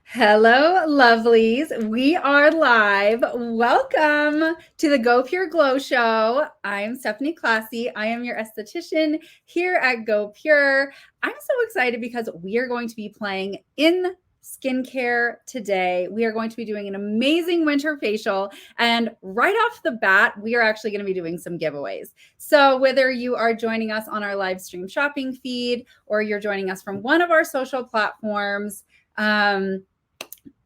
Hello, lovelies. We are live. Welcome to the Go Pure Glow Show. I'm Stephanie Classy. I am your esthetician here at Go Pure. I'm so excited because we are going to be playing in skincare today. We are going to be doing an amazing winter facial. And right off the bat, we are actually going to be doing some giveaways. So whether you are joining us on our live stream shopping feed or you're joining us from one of our social platforms,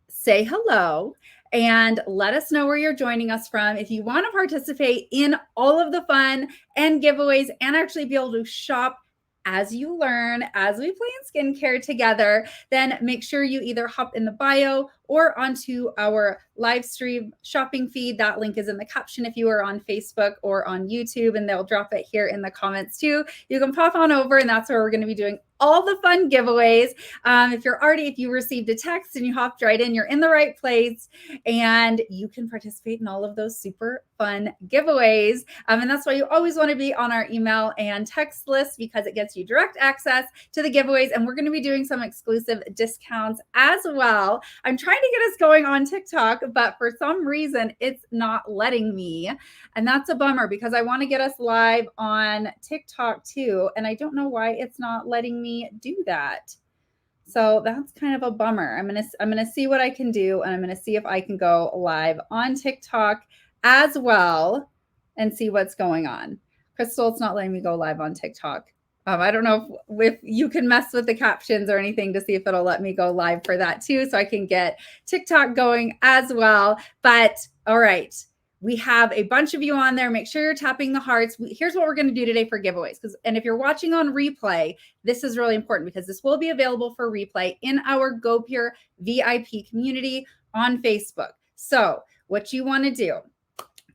say hello and let us know where you're joining us from. If you want to participate in all of the fun and giveaways and actually be able to shop as you learn, as we play in skincare together, then make sure you either hop in the bio or onto our live stream shopping feed. That link is in the caption if you are on Facebook or on YouTube, and they'll drop it here in the comments too. You can pop on over, and that's where we're going to be doing all the fun giveaways. If you received a text and you hopped right in, you're in the right place, and you can participate in all of those super fun giveaways. And that's why you always want to be on our email and text list, because it gets you direct access to the giveaways. And we're going to be doing some exclusive discounts as well. I'm trying to get us going on TikTok, but for some reason it's not letting me. And that's a bummer, because I want to get us live on TikTok too. And I don't know why it's not letting me do that. So that's kind of a bummer. I'm gonna see what I can do, and I'm gonna see if I can go live on TikTok as well and see what's going on. Crystal, it's not letting me go live on TikTok. I don't know if you can mess with the captions or anything to see if it'll let me go live for that too, so I can get TikTok going as well. But all right, we have a bunch of you on there. Make sure you're tapping the hearts. Here's what we're going to do today for giveaways. And if you're watching on replay, this is really important, because this will be available for replay in our Go Pure VIP community on Facebook. So what you want to do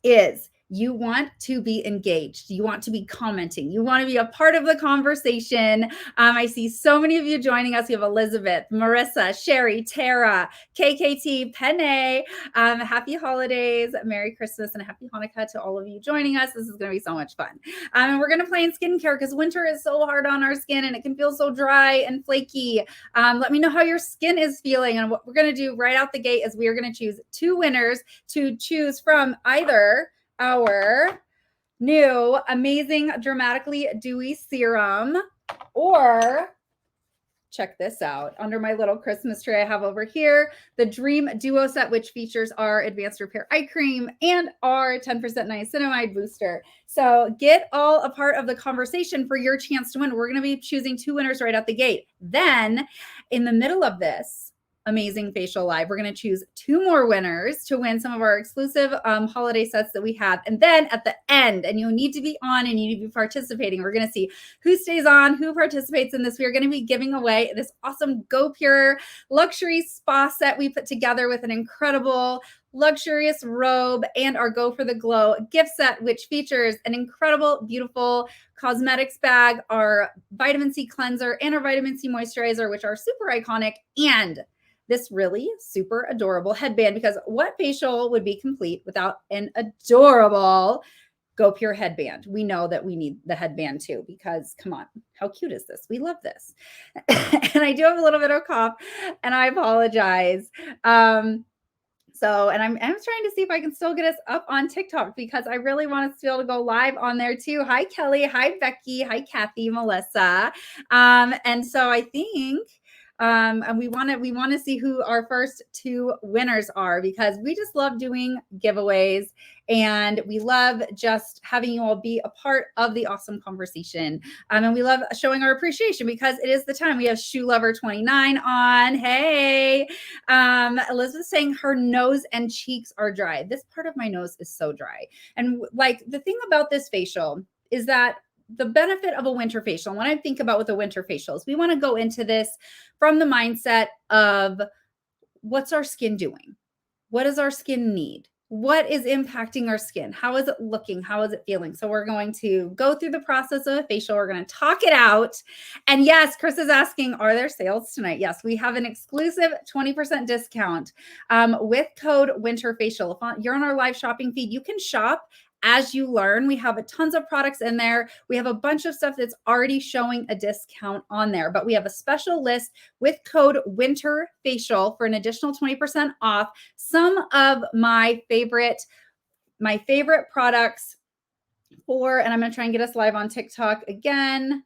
is you want to be engaged. You want to be commenting. You want to be a part of the conversation. I see so many of you joining us. We have Elizabeth, Marissa, Sherry, Tara, KKT, Penne. Happy holidays, Merry Christmas, and Happy Hanukkah to all of you joining us. This is going to be so much fun. And we're going to play in skincare, because winter is so hard on our skin and it can feel so dry and flaky. Let me know how your skin is feeling. And what we're going to do right out the gate is we are going to choose 2 winners to choose from either our new amazing dramatically dewy serum, or check this out. Under my little Christmas tree I have over here, the Dream Duo Set, which features our Advanced Repair Eye Cream and our 10% Niacinamide Booster. So get all a part of the conversation for your chance to win. We're going to be choosing 2 winners right out the gate. Then in the middle of this amazing facial live, we're going to choose 2 more winners to win some of our exclusive holiday sets that we have. And then at the end, and you need to be on and you need to be participating, we're going to see who stays on, who participates in this. We are going to be giving away this awesome Go Pure luxury spa set we put together with an incredible luxurious robe and our Go for the Glow gift set, which features an incredible, beautiful cosmetics bag, our vitamin C cleanser, and our vitamin C moisturizer, which are super iconic, and this really super adorable headband, because what facial would be complete without an adorable Go Pure headband? We know that we need the headband too, because come on, how cute is this? We love this. And I do have a little bit of cough, and I apologize. And I'm trying to see if I can still get us up on TikTok, because I really want us to be able to go live on there too. Hi, Kelly. Hi, Becky. Hi, Kathy, Melissa. And so I think and we want to see who our first 2 winners are, because we just love doing giveaways, and we love just having you all be a part of the awesome conversation. And we love showing our appreciation, because it is the time. We have Shoe Lover 29 on. Hey, Elizabeth saying her nose and cheeks are dry. This part of my nose is so dry. And like, the thing about this facial is that the benefit of a winter facial, and when I think about with a winter facial, is we want to go into this from the mindset of what's our skin doing? What does our skin need? What is impacting our skin? How is it looking? How is it feeling? So we're going to go through the process of a facial. We're going to talk it out. And yes, Chris is asking, are there sales tonight? Yes, we have an exclusive 20% discount with code WINTERFACIAL. If you're on our live shopping feed, you can shop as you learn. We have tons of products in there. We have a bunch of stuff that's already showing a discount on there, but we have a special list with code Winter Facial for an additional 20% off some of my favorite products and I'm going to try and get us live on TikTok again.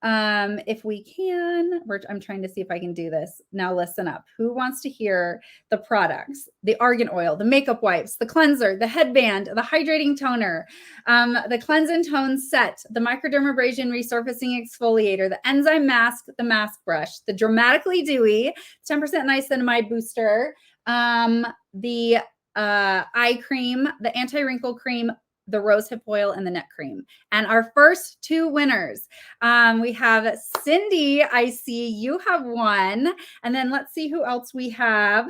If we can, I'm trying to see if I can do this. Now listen up. Who wants to hear the products? The argan oil, the makeup wipes, the cleanser, the headband, the hydrating toner, the cleanse and tone set, the microdermabrasion resurfacing exfoliator, the enzyme mask, the mask brush, the dramatically dewy 10% niacinamide booster, the eye cream, the anti-wrinkle cream, the rosehip oil, and the neck cream. And our first two winners, we have Cindy. I see you have won. And then let's see who else we have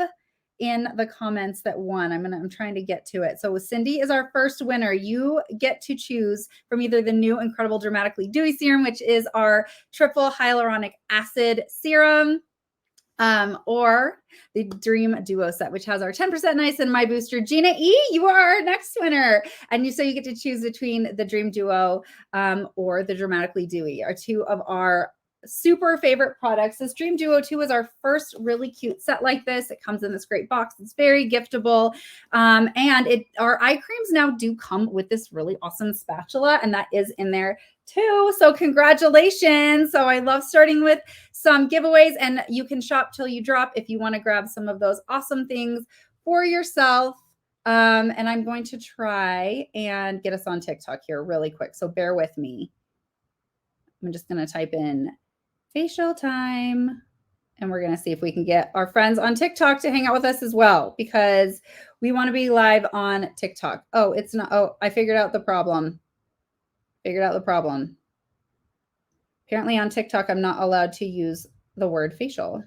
in the comments that won. I'm trying to get to it. So Cindy is our first winner. You get to choose from either the new Incredible Dramatically Dewy Serum, which is our triple hyaluronic acid serum, or the Dream Duo set, which has our 10% niacinamide booster. Gina E, you are our next winner. And so you get to choose between the Dream Duo or the Dramatically Dewy, are two of our super favorite products. This Dream Duo 2 is our first really cute set like this. It comes in this great box. It's very giftable. And our eye creams now do come with this really awesome spatula, and that is in there too. So congratulations. So I love starting with some giveaways, and you can shop till you drop if you want to grab some of those awesome things for yourself. And I'm going to try and get us on TikTok here really quick. So bear with me. I'm just going to type in facial time, and we're going to see if we can get our friends on TikTok to hang out with us as well, because we want to be live on TikTok. Oh, it's not. Oh, I figured out the problem. Apparently on TikTok, I'm not allowed to use the word facial.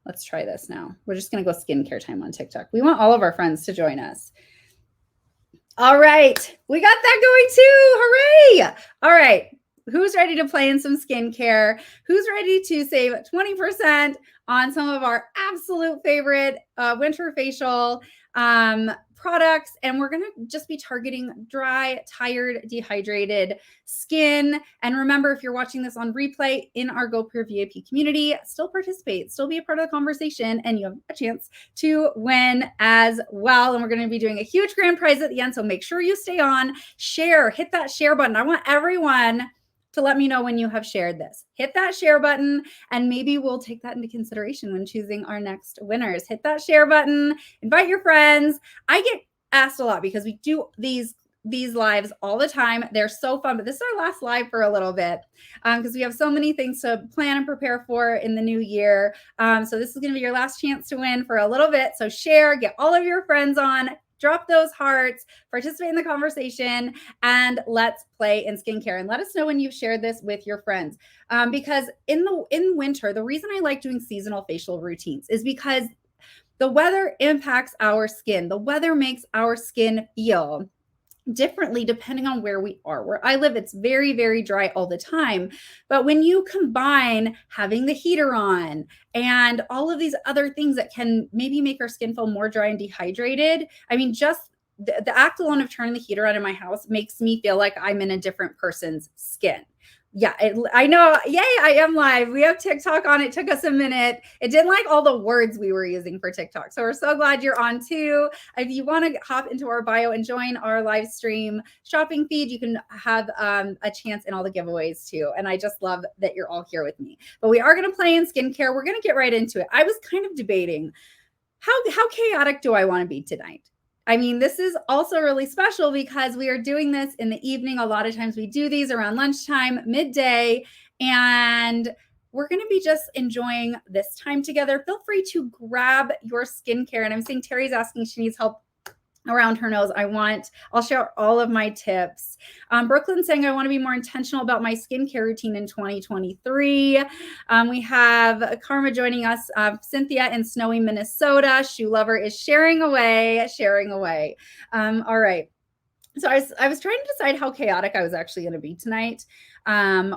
Let's try this now. We're just going to go skincare time on TikTok. We want all of our friends to join us. All right. We got that going too. Hooray. All right. Who's ready to play in some skincare? Who's ready to save 20% on some of our absolute favorite winter facial products? And we're going to just be targeting dry, tired, dehydrated skin. And remember, if you're watching this on replay in our GoPure VIP community, still participate, still be a part of the conversation, and you have a chance to win as well. And we're going to be doing a huge grand prize at the end. So make sure you stay on, share, hit that share button. I want everyone to let me know when you have shared this. Hit that share button, and maybe we'll take that into consideration when choosing our next winners. Hit that share button, invite your friends. I get asked a lot because we do these lives all the time. They're so fun, but this is our last live for a little bit because we have so many things to plan and prepare for in the new year. So this is going to be your last chance to win for a little bit. So share, get all of your friends on, drop those hearts, participate in the conversation, and let's play in skincare. And let us know when you've shared this with your friends. Because in winter, the reason I like doing seasonal facial routines is because the weather impacts our skin. The weather makes our skin feel differently depending on where we are. Where I live, it's very, very dry all the time. But when you combine having the heater on and all of these other things that can maybe make our skin feel more dry and dehydrated, I mean, just the act alone of turning the heater on in my house makes me feel like I'm in a different person's skin. Yeah, I know. Yay, I am live. We have TikTok on. It took us a minute. It didn't like all the words we were using for TikTok. So we're so glad you're on too. If you want to hop into our bio and join our live stream shopping feed, you can have a chance in all the giveaways too. And I just love that you're all here with me. But we are going to play in skincare. We're going to get right into it. I was kind of debating how chaotic do I want to be tonight? I mean, this is also really special because we are doing this in the evening. A lot of times we do these around lunchtime, midday, and we're going to be just enjoying this time together. Feel free to grab your skincare. And I'm seeing Terry's asking she needs help around her nose. I'll share all of my tips. Brooklyn saying, I want to be more intentional about my skincare routine in 2023. We have Karma joining us. Cynthia in snowy Minnesota. Shoe Lover is sharing away. All right. So I was trying to decide how chaotic I was actually going to be tonight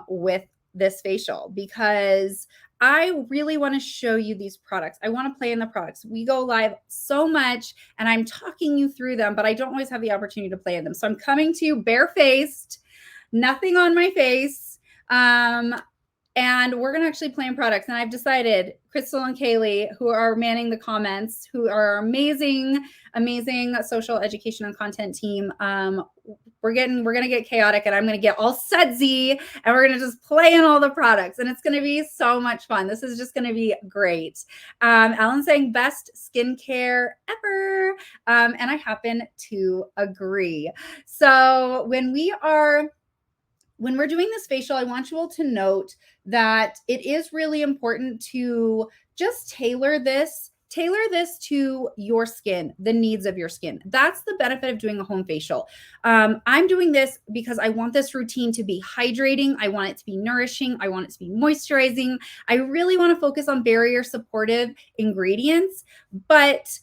with this facial, because I really want to show you these products. I want to play in the products. We go live so much and I'm talking you through them, but I don't always have the opportunity to play in them. So I'm coming to you barefaced, nothing on my face. And we're going to actually plan products. And I've decided, Crystal and Kaylee, who are manning the comments, who are amazing, amazing social education and content team. We're going to get chaotic and I'm going to get all sudsy and we're going to just play in all the products. And it's going to be so much fun. This is just going to be great. Alan's saying best skincare ever. And I happen to agree. So when we're doing this facial, I want you all to note that it is really important to just tailor this to your skin, the needs of your skin. That's the benefit of doing a home facial. I'm doing this because I want this routine to be hydrating. I want it to be nourishing. I want it to be moisturizing. I really want to focus on barrier supportive ingredients, but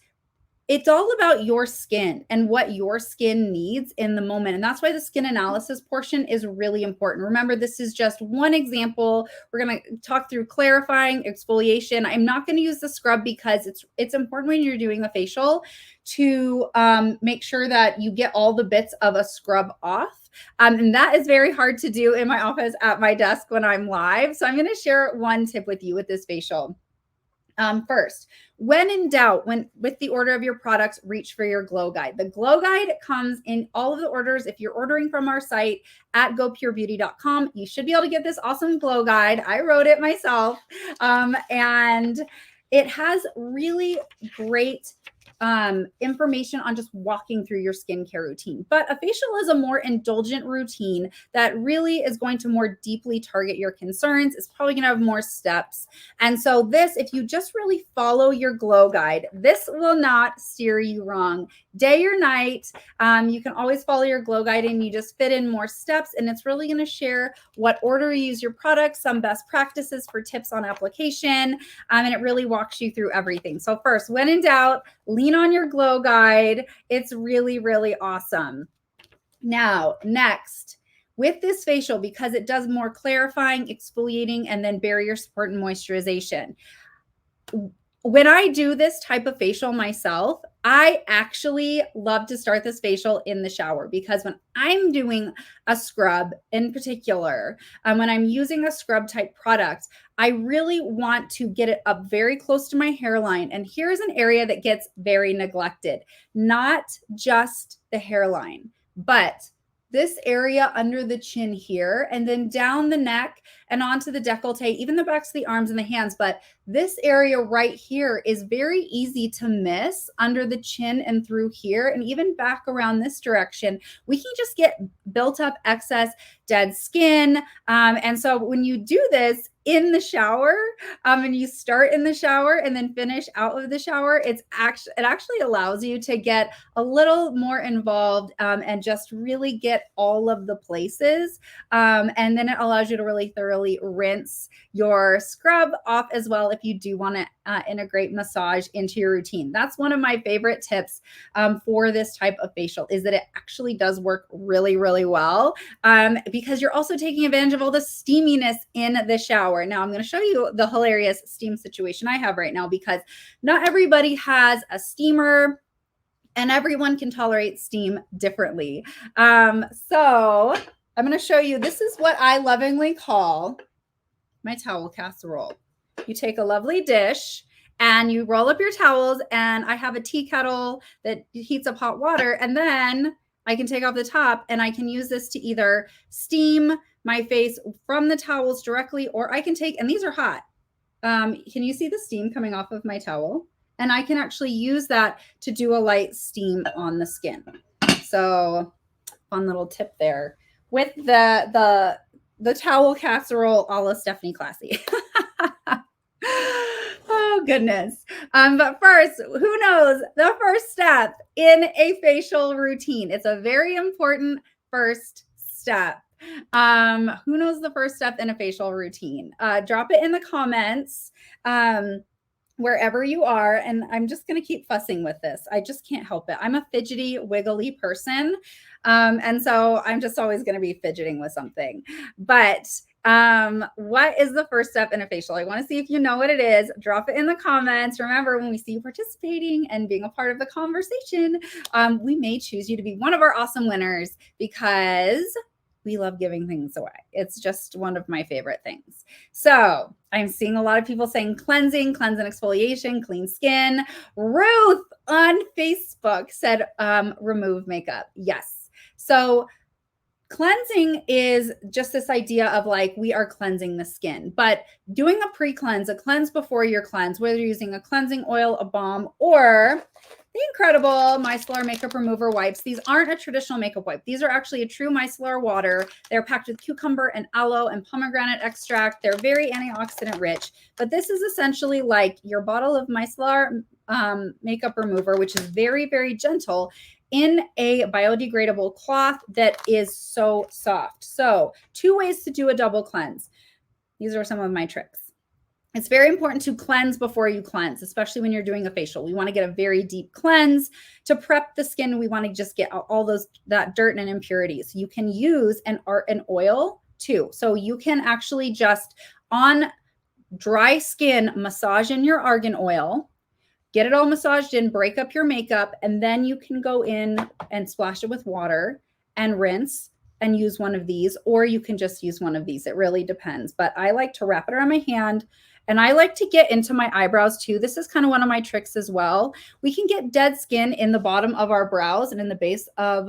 it's all about your skin and what your skin needs in the moment. And that's why the skin analysis portion is really important. Remember, this is just one example. We're going to talk through clarifying, exfoliation. I'm not going to use the scrub because it's important when you're doing the facial to make sure that you get all the bits of a scrub off. And that is very hard to do in my office at my desk when I'm live. So I'm going to share one tip with you with this facial. First, when in doubt, with the order of your products, reach for your Glow Guide. The Glow Guide comes in all of the orders. If you're ordering from our site at gopurebeauty.com, you should be able to get this awesome Glow Guide. I wrote it myself. And it has really great information on just walking through your skincare routine. But a facial is a more indulgent routine that really is going to more deeply target your concerns. It's probably going to have more steps. And so this, if you just really follow your Glow Guide, this will not steer you wrong. Day or night, you can always follow your Glow Guide and you just fit in more steps. And it's really going to share what order you use your products, some best practices for tips on application. And it really walks you through everything. So first, when in doubt, lean on your Glow Guide. It's really, really awesome. Now, next, with this facial, because it does more clarifying, exfoliating, and then barrier support and moisturization. When I do this type of facial myself, I actually love to start this facial in the shower because when I'm doing a scrub in particular, when I'm using a scrub type product, I really want to get it up very close to my hairline. And here's an area that gets very neglected, not just the hairline, but this area under the chin here, and then down the neck and onto the décolleté, even the backs of the arms and the hands. But this area right here is very easy to miss under the chin and through here, and even back around this direction. We can just get built up excess dead skin. And so when you do this in the shower, and you start in the shower and then finish out of the shower, it actually allows you to get a little more involved and just really get all of the places. And then it allows you to really thoroughly rinse your scrub off as well if you do want to integrate massage into your routine. That's one of my favorite tips for this type of facial, is that it actually does work really, really well because you're also taking advantage of all the steaminess in the shower. Now I'm going to show you the hilarious steam situation I have right now because not everybody has a steamer and everyone can tolerate steam differently. So I'm going to show you, this is what I lovingly call my towel casserole. You take a lovely dish and you roll up your towels, and I have a tea kettle that heats up hot water, and then I can take off the top and I can use this to either steam my face from the towels directly, or I can take, and these are hot. Can you see the steam coming off of my towel? And I can actually use that to do a light steam on the skin. So fun little tip there with the towel casserole a la Stephanie Classy. Oh, goodness. But first, who knows the first step in a facial routine? It's a very important first step. Who knows the first step in a facial routine? Drop it in the comments wherever you are. And I'm just going to keep fussing with this. I just can't help it. I'm a fidgety, wiggly person. And so I'm just always going to be fidgeting with something. But What is the first step in a facial? I want to see if you know what it is. Drop it in the comments. Remember, when we see you participating and being a part of the conversation, we may choose you to be one of our awesome winners because we love giving things away. It's just one of my favorite things. So I'm seeing a lot of people saying cleansing, cleanse and exfoliation, clean skin. Ruth on Facebook said remove makeup. Yes. So cleansing is just this idea of like we are cleansing the skin, but doing a pre-cleanse, a cleanse before your cleanse, whether you're using a cleansing oil, a balm, or the incredible micellar makeup remover wipes. These aren't a traditional makeup wipe. These are actually a true micellar water. They're packed with cucumber and aloe and pomegranate extract. They're very antioxidant rich, but this is essentially like your bottle of micellar makeup remover, which is very, very gentle, in a biodegradable cloth that is so soft. So 2 ways to do a double cleanse. These are some of my tricks. It's very important to cleanse before you cleanse, especially when you're doing a facial. We want to get a very deep cleanse to prep the skin. We want to just get all that dirt and impurities. You can use an oil too. So you can actually just on dry skin massage in your argan oil, get it all massaged in, break up your makeup, and then you can go in and splash it with water and rinse and use one of these, or you can just use one of these. It really depends. But I like to wrap it around my hand, and I like to get into my eyebrows too. This is kind of one of my tricks as well. We can get dead skin in the bottom of our brows and in the base of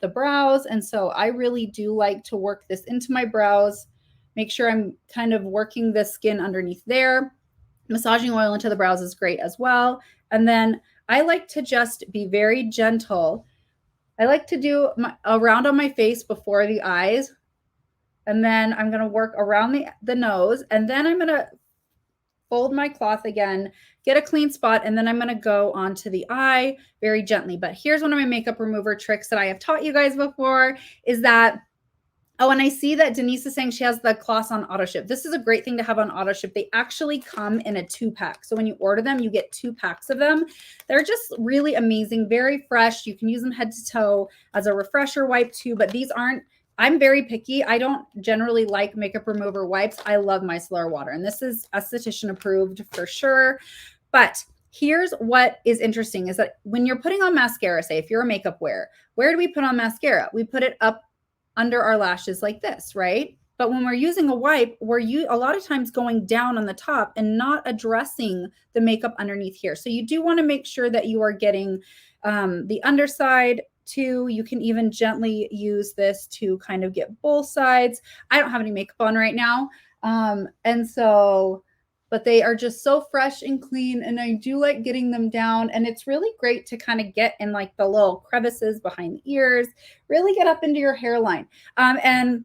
the brows. And so I really do like to work this into my brows, make sure I'm kind of working the skin underneath there. Massaging oil into the brows is great as well. And then I like to just be very gentle. I like to do around on my face before the eyes. And then I'm going to work around the nose. And then I'm going to fold my cloth again, get a clean spot, and then I'm going to go onto the eye very gently. But here's one of my makeup remover tricks that I have taught you guys before is that oh, and I see that Denise is saying she has the cloths on auto ship. This is a great thing to have on auto ship. They actually come in a 2-pack. So when you order them, you get 2 packs of them. They're just really amazing, very fresh. You can use them head to toe as a refresher wipe too, but these aren't, I'm very picky. I don't generally like makeup remover wipes. I love micellar water, and this is esthetician approved for sure. But here's what is interesting is that when you're putting on mascara, say if you're a makeup wearer, where do we put on mascara? We put it up under our lashes like this, right? But when we're using a wipe, we're a lot of times going down on the top and not addressing the makeup underneath here. So you do want to make sure that you are getting the underside too. You can even gently use this to kind of get both sides. I don't have any makeup on right now. But they are just so fresh and clean, and I do like getting them down, and it's really great to kind of get in like the little crevices behind the ears, really get up into your hairline. And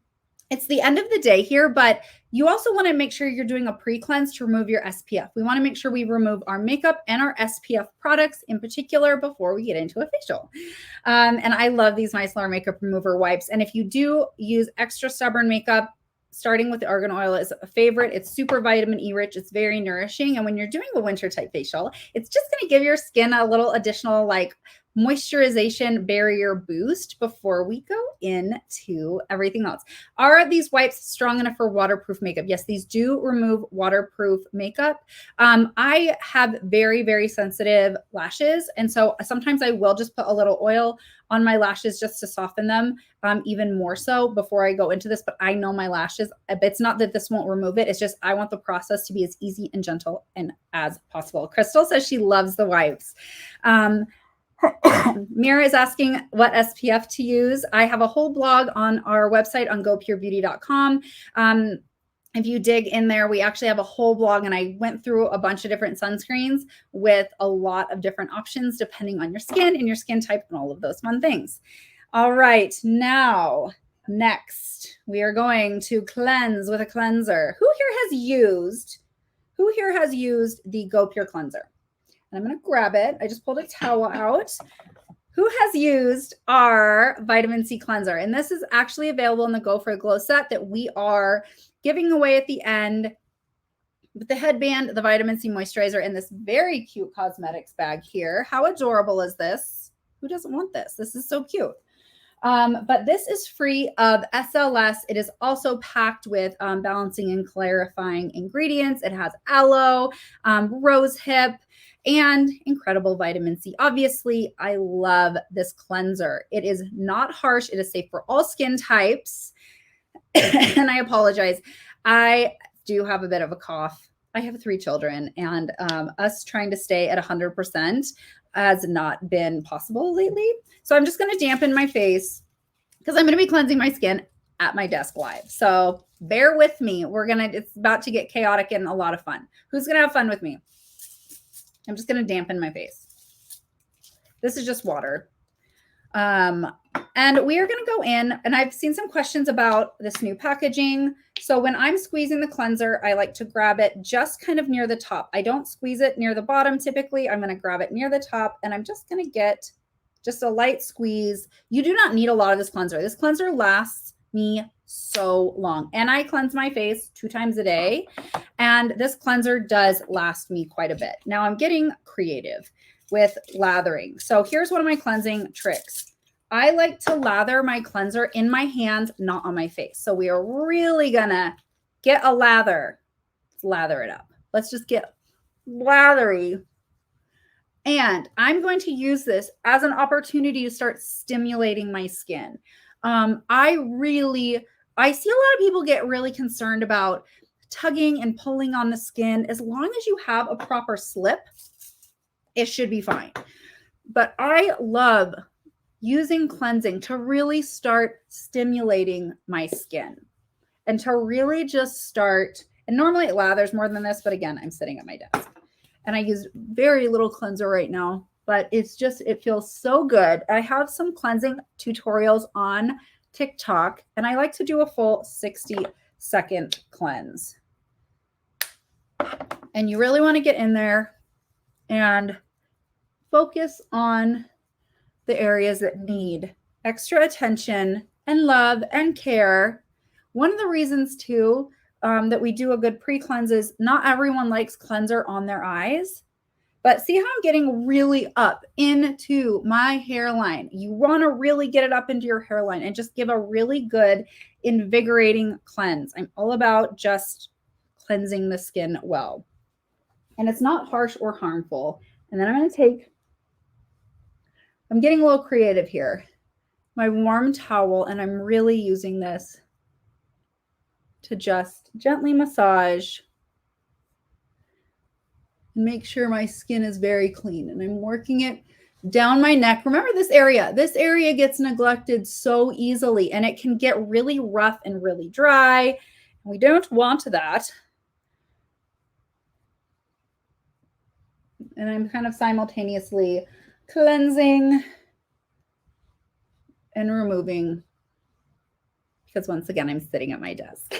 it's the end of the day here, but you also want to make sure you're doing a pre-cleanse to remove your SPF. We want to make sure we remove our makeup and our SPF products in particular before we get into a facial. And I love these micellar makeup remover wipes. And if you do use extra stubborn makeup, starting with the argan oil is a favorite. It's super vitamin E rich. It's very nourishing. And when you're doing a winter type facial, it's just going to give your skin a little additional like moisturization barrier boost before we go into everything else. Are these wipes strong enough for waterproof makeup? Yes, these do remove waterproof makeup. I have very, very sensitive lashes. And so sometimes I will just put a little oil on my lashes just to soften them even more so before I go into this. But I know my lashes, it's not that this won't remove it. It's just I want the process to be as easy and gentle and as possible. Crystal says she loves the wipes. Mira is asking what SPF to use. I have a whole blog on our website on gopurebeauty.com. If you dig in there, we actually have a whole blog, and I went through a bunch of different sunscreens with a lot of different options depending on your skin and your skin type and all of those fun things. All right, now, next, we are going to cleanse with a cleanser. Who here has used the GoPure cleanser? And I'm going to grab it. I just pulled a towel out. Who has used our vitamin C cleanser? And this is actually available in the Go for Glow set that we are giving away at the end with the headband, the vitamin C moisturizer, and this very cute cosmetics bag here. How adorable is this? Who doesn't want this? This is so cute. But this is free of SLS. It is also packed with balancing and clarifying ingredients. It has aloe, rose hip, and incredible vitamin C. Obviously, I love this cleanser. It is not harsh. It is safe for all skin types. And I apologize. I do have a bit of a cough. I have 3 children, and us trying to stay at 100% has not been possible lately. So I'm just going to dampen my face because I'm going to be cleansing my skin at my desk live. So bear with me. It's about to get chaotic and a lot of fun. Who's going to have fun with me? I'm just going to dampen my face. This is just water. And we are going to go in, and I've seen some questions about this new packaging. So when I'm squeezing the cleanser, I like to grab it just kind of near the top. I don't squeeze it near the bottom. Typically, I'm going to grab it near the top, and I'm just going to get just a light squeeze. You do not need a lot of this cleanser. This cleanser lasts me so long, and I cleanse my face 2 times a day, and this cleanser does last me quite a bit. Now I'm getting creative with lathering. So here's one of my cleansing tricks. I like to lather my cleanser in my hands, not on my face. So we are really gonna get a lather. Let's lather it up. Let's just get lathery. And I'm going to use this as an opportunity to start stimulating my skin. I see a lot of people get really concerned about tugging and pulling on the skin. As long as you have a proper slip, it should be fine. But I love using cleansing to really start stimulating my skin and to really just start. And normally it lathers more than this, but again, I'm sitting at my desk and I use very little cleanser right now, but it feels so good. I have some cleansing tutorials on TikTok, and I like to do a full 60-second cleanse. And you really want to get in there and focus on the areas that need extra attention and love and care. One of the reasons too that we do a good pre-cleanse is not everyone likes cleanser on their eyes, but see how I'm getting really up into my hairline. You want to really get it up into your hairline and just give a really good invigorating cleanse. I'm all about just cleansing the skin well. And it's not harsh or harmful. And then I'm getting a little creative here. My warm towel, and I'm really using this to just gently massage and make sure my skin is very clean. And I'm working it down my neck. Remember this area. This area gets neglected so easily, and it can get really rough and really dry. We don't want that. And I'm kind of simultaneously cleansing and removing, because once again, I'm sitting at my desk.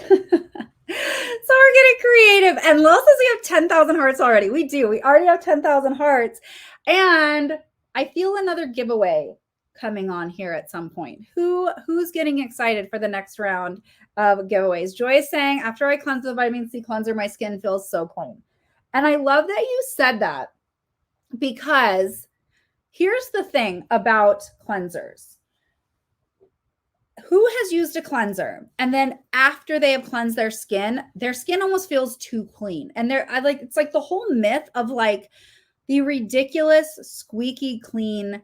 So we're getting creative. And Lil says we have 10,000 hearts already. We do. We already have 10,000 hearts. And I feel another giveaway coming on here at some point. Who's getting excited for the next round of giveaways? Joy is saying, after I cleanse the vitamin C cleanser, my skin feels so clean. And I love that you said that, because here's the thing about cleansers. Who has used a cleanser and then after they have cleansed their skin almost feels too clean? And it's like the whole myth of like the ridiculous squeaky clean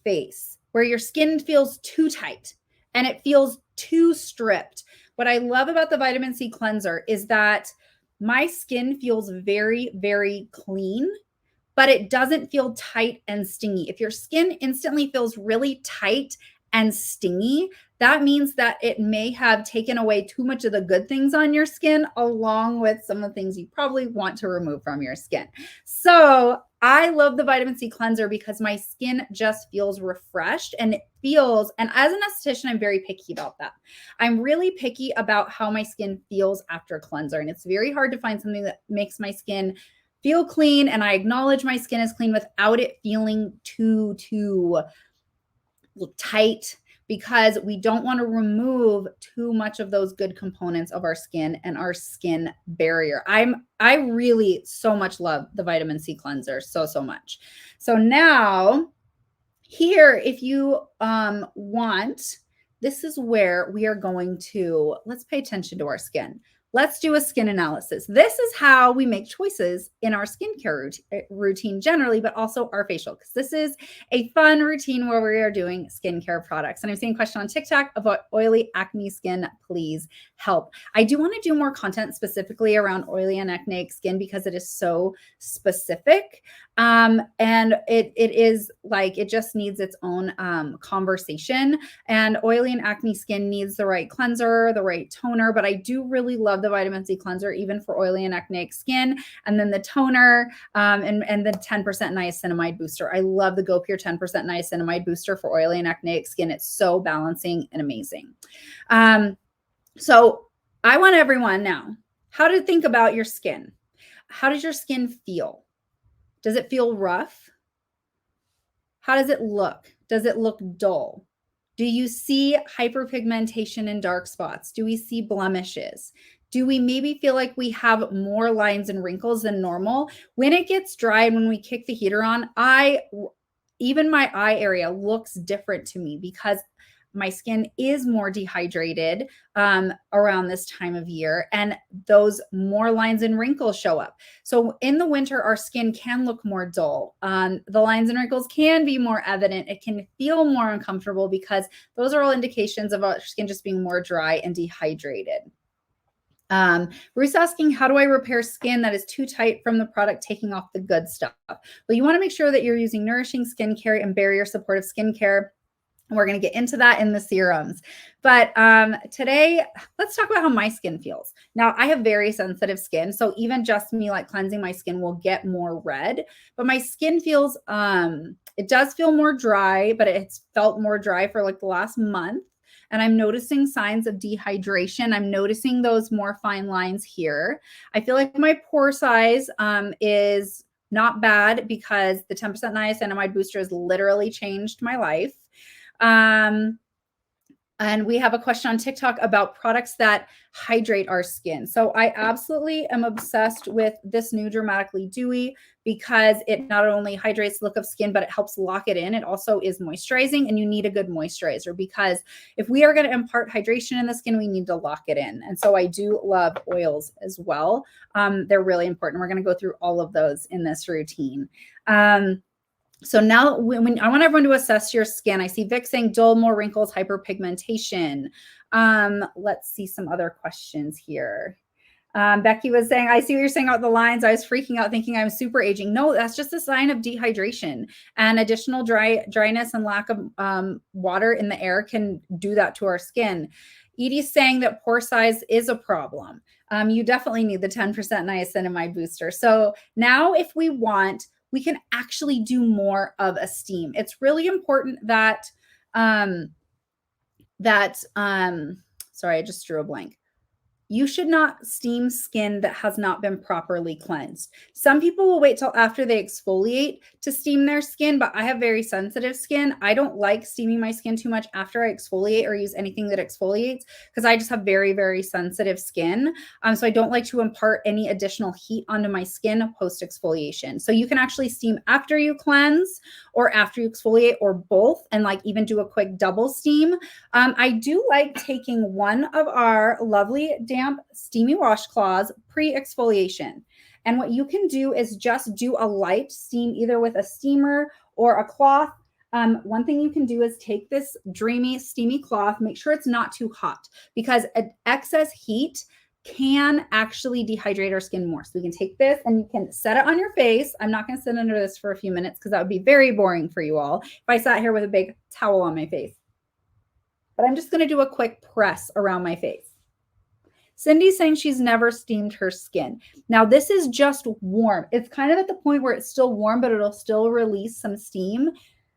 face where your skin feels too tight and it feels too stripped. What I love about the vitamin C cleanser is that my skin feels very, very clean, but it doesn't feel tight and stingy. If your skin instantly feels really tight and stingy, that means that it may have taken away too much of the good things on your skin, along with some of the things you probably want to remove from your skin. So I love the vitamin C cleanser because my skin just feels refreshed, and and as an esthetician, I'm very picky about that. I'm really picky about how my skin feels after a cleanser. And it's very hard to find something that makes my skin feel clean. And I acknowledge my skin is clean without it feeling too tight, because we don't want to remove too much of those good components of our skin and our skin barrier. I really so much love the vitamin C cleanser, so much. So now Here, if you want, this is where we are going to, let's pay attention to our skin. Let's do a skin analysis. This is how we make choices in our skincare routine generally, but also our facial, because this is a fun routine where we are doing skincare products. And I'm seeing a question on TikTok about oily acne skin. Please help. I do want to do more content specifically around oily and acneic skin because it is so specific. And it is like, it just needs its own conversation. And oily and acne skin needs the right cleanser, the right toner, but I do really love the vitamin C cleanser, even for oily and acneic skin. And then the toner and the 10% niacinamide booster. I love the Go Pure 10% niacinamide booster for oily and acneic skin. It's so balancing and amazing. So I want everyone now, how to think about your skin. How does your skin feel? Does it feel rough? How does it look? Does it look dull? Do you see hyperpigmentation and dark spots? Do we see blemishes? Do we maybe feel like we have more lines and wrinkles than normal? When it gets dry and when we kick the heater on, even my eye area looks different to me because my skin is more dehydrated around this time of year, and those more lines and wrinkles show up. So in the winter, our skin can look more dull. The lines and wrinkles can be more evident. It can feel more uncomfortable because those are all indications of our skin just being more dry and dehydrated. Bruce asking, how do I repair skin that is too tight from the product taking off the good stuff? Well, you want to make sure that you're using nourishing skincare and barrier supportive skincare. We're going to get into that in the serums. But today, let's talk about how my skin feels. Now, I have very sensitive skin. So even just me like cleansing my skin will get more red. But my skin feels, it does feel more dry, but it's felt more dry for like the last month. And I'm noticing signs of dehydration. I'm noticing those more fine lines here. I feel like my pore size is not bad because the 10% niacinamide booster has literally changed my life. And we have a question on TikTok about products that hydrate our skin. So I absolutely am obsessed with this new Dramatically Dewy because it not only hydrates the look of skin, but it helps lock it in. It also is moisturizing, and you need a good moisturizer because if we are going to impart hydration in the skin, we need to lock it in. And so I do love oils as well. They're really important. We're going to go through all of those in this routine. So now when I want everyone to assess your skin, I see Vic saying dull, more wrinkles, hyperpigmentation. Let's see some other questions here. Becky was saying, I see what you're saying about the lines. I was freaking out thinking I'm super aging. No, that's just a sign of dehydration, and additional dryness and lack of water in the air can do that to our skin. Edie's saying that pore size is a problem. You definitely need the 10% niacinamide booster. So now if we want, we can actually do more of a steam. It's really important that, sorry, I just drew a blank. You should not steam skin that has not been properly cleansed. Some people will wait till after they exfoliate to steam their skin, but I have very sensitive skin. I don't like steaming my skin too much after I exfoliate or use anything that exfoliates because I just have very, very sensitive skin. So I don't like to impart any additional heat onto my skin post exfoliation. So you can actually steam after you cleanse or after you exfoliate or both, and like even do a quick double steam. I do like taking one of our lovely damp steamy washcloths pre-exfoliation. And what you can do is just do a light steam either with a steamer or a cloth. One thing you can do is take this dreamy steamy cloth, make sure it's not too hot because excess heat can actually dehydrate our skin more. So we can take this and you can set it on your face. I'm not going to sit under this for a few minutes because that would be very boring for you all if I sat here with a big towel on my face. But I'm just going to do a quick press around my face. Cindy's saying she's never steamed her skin. Now, this is just warm. It's kind of at the point where it's still warm, but it'll still release some steam.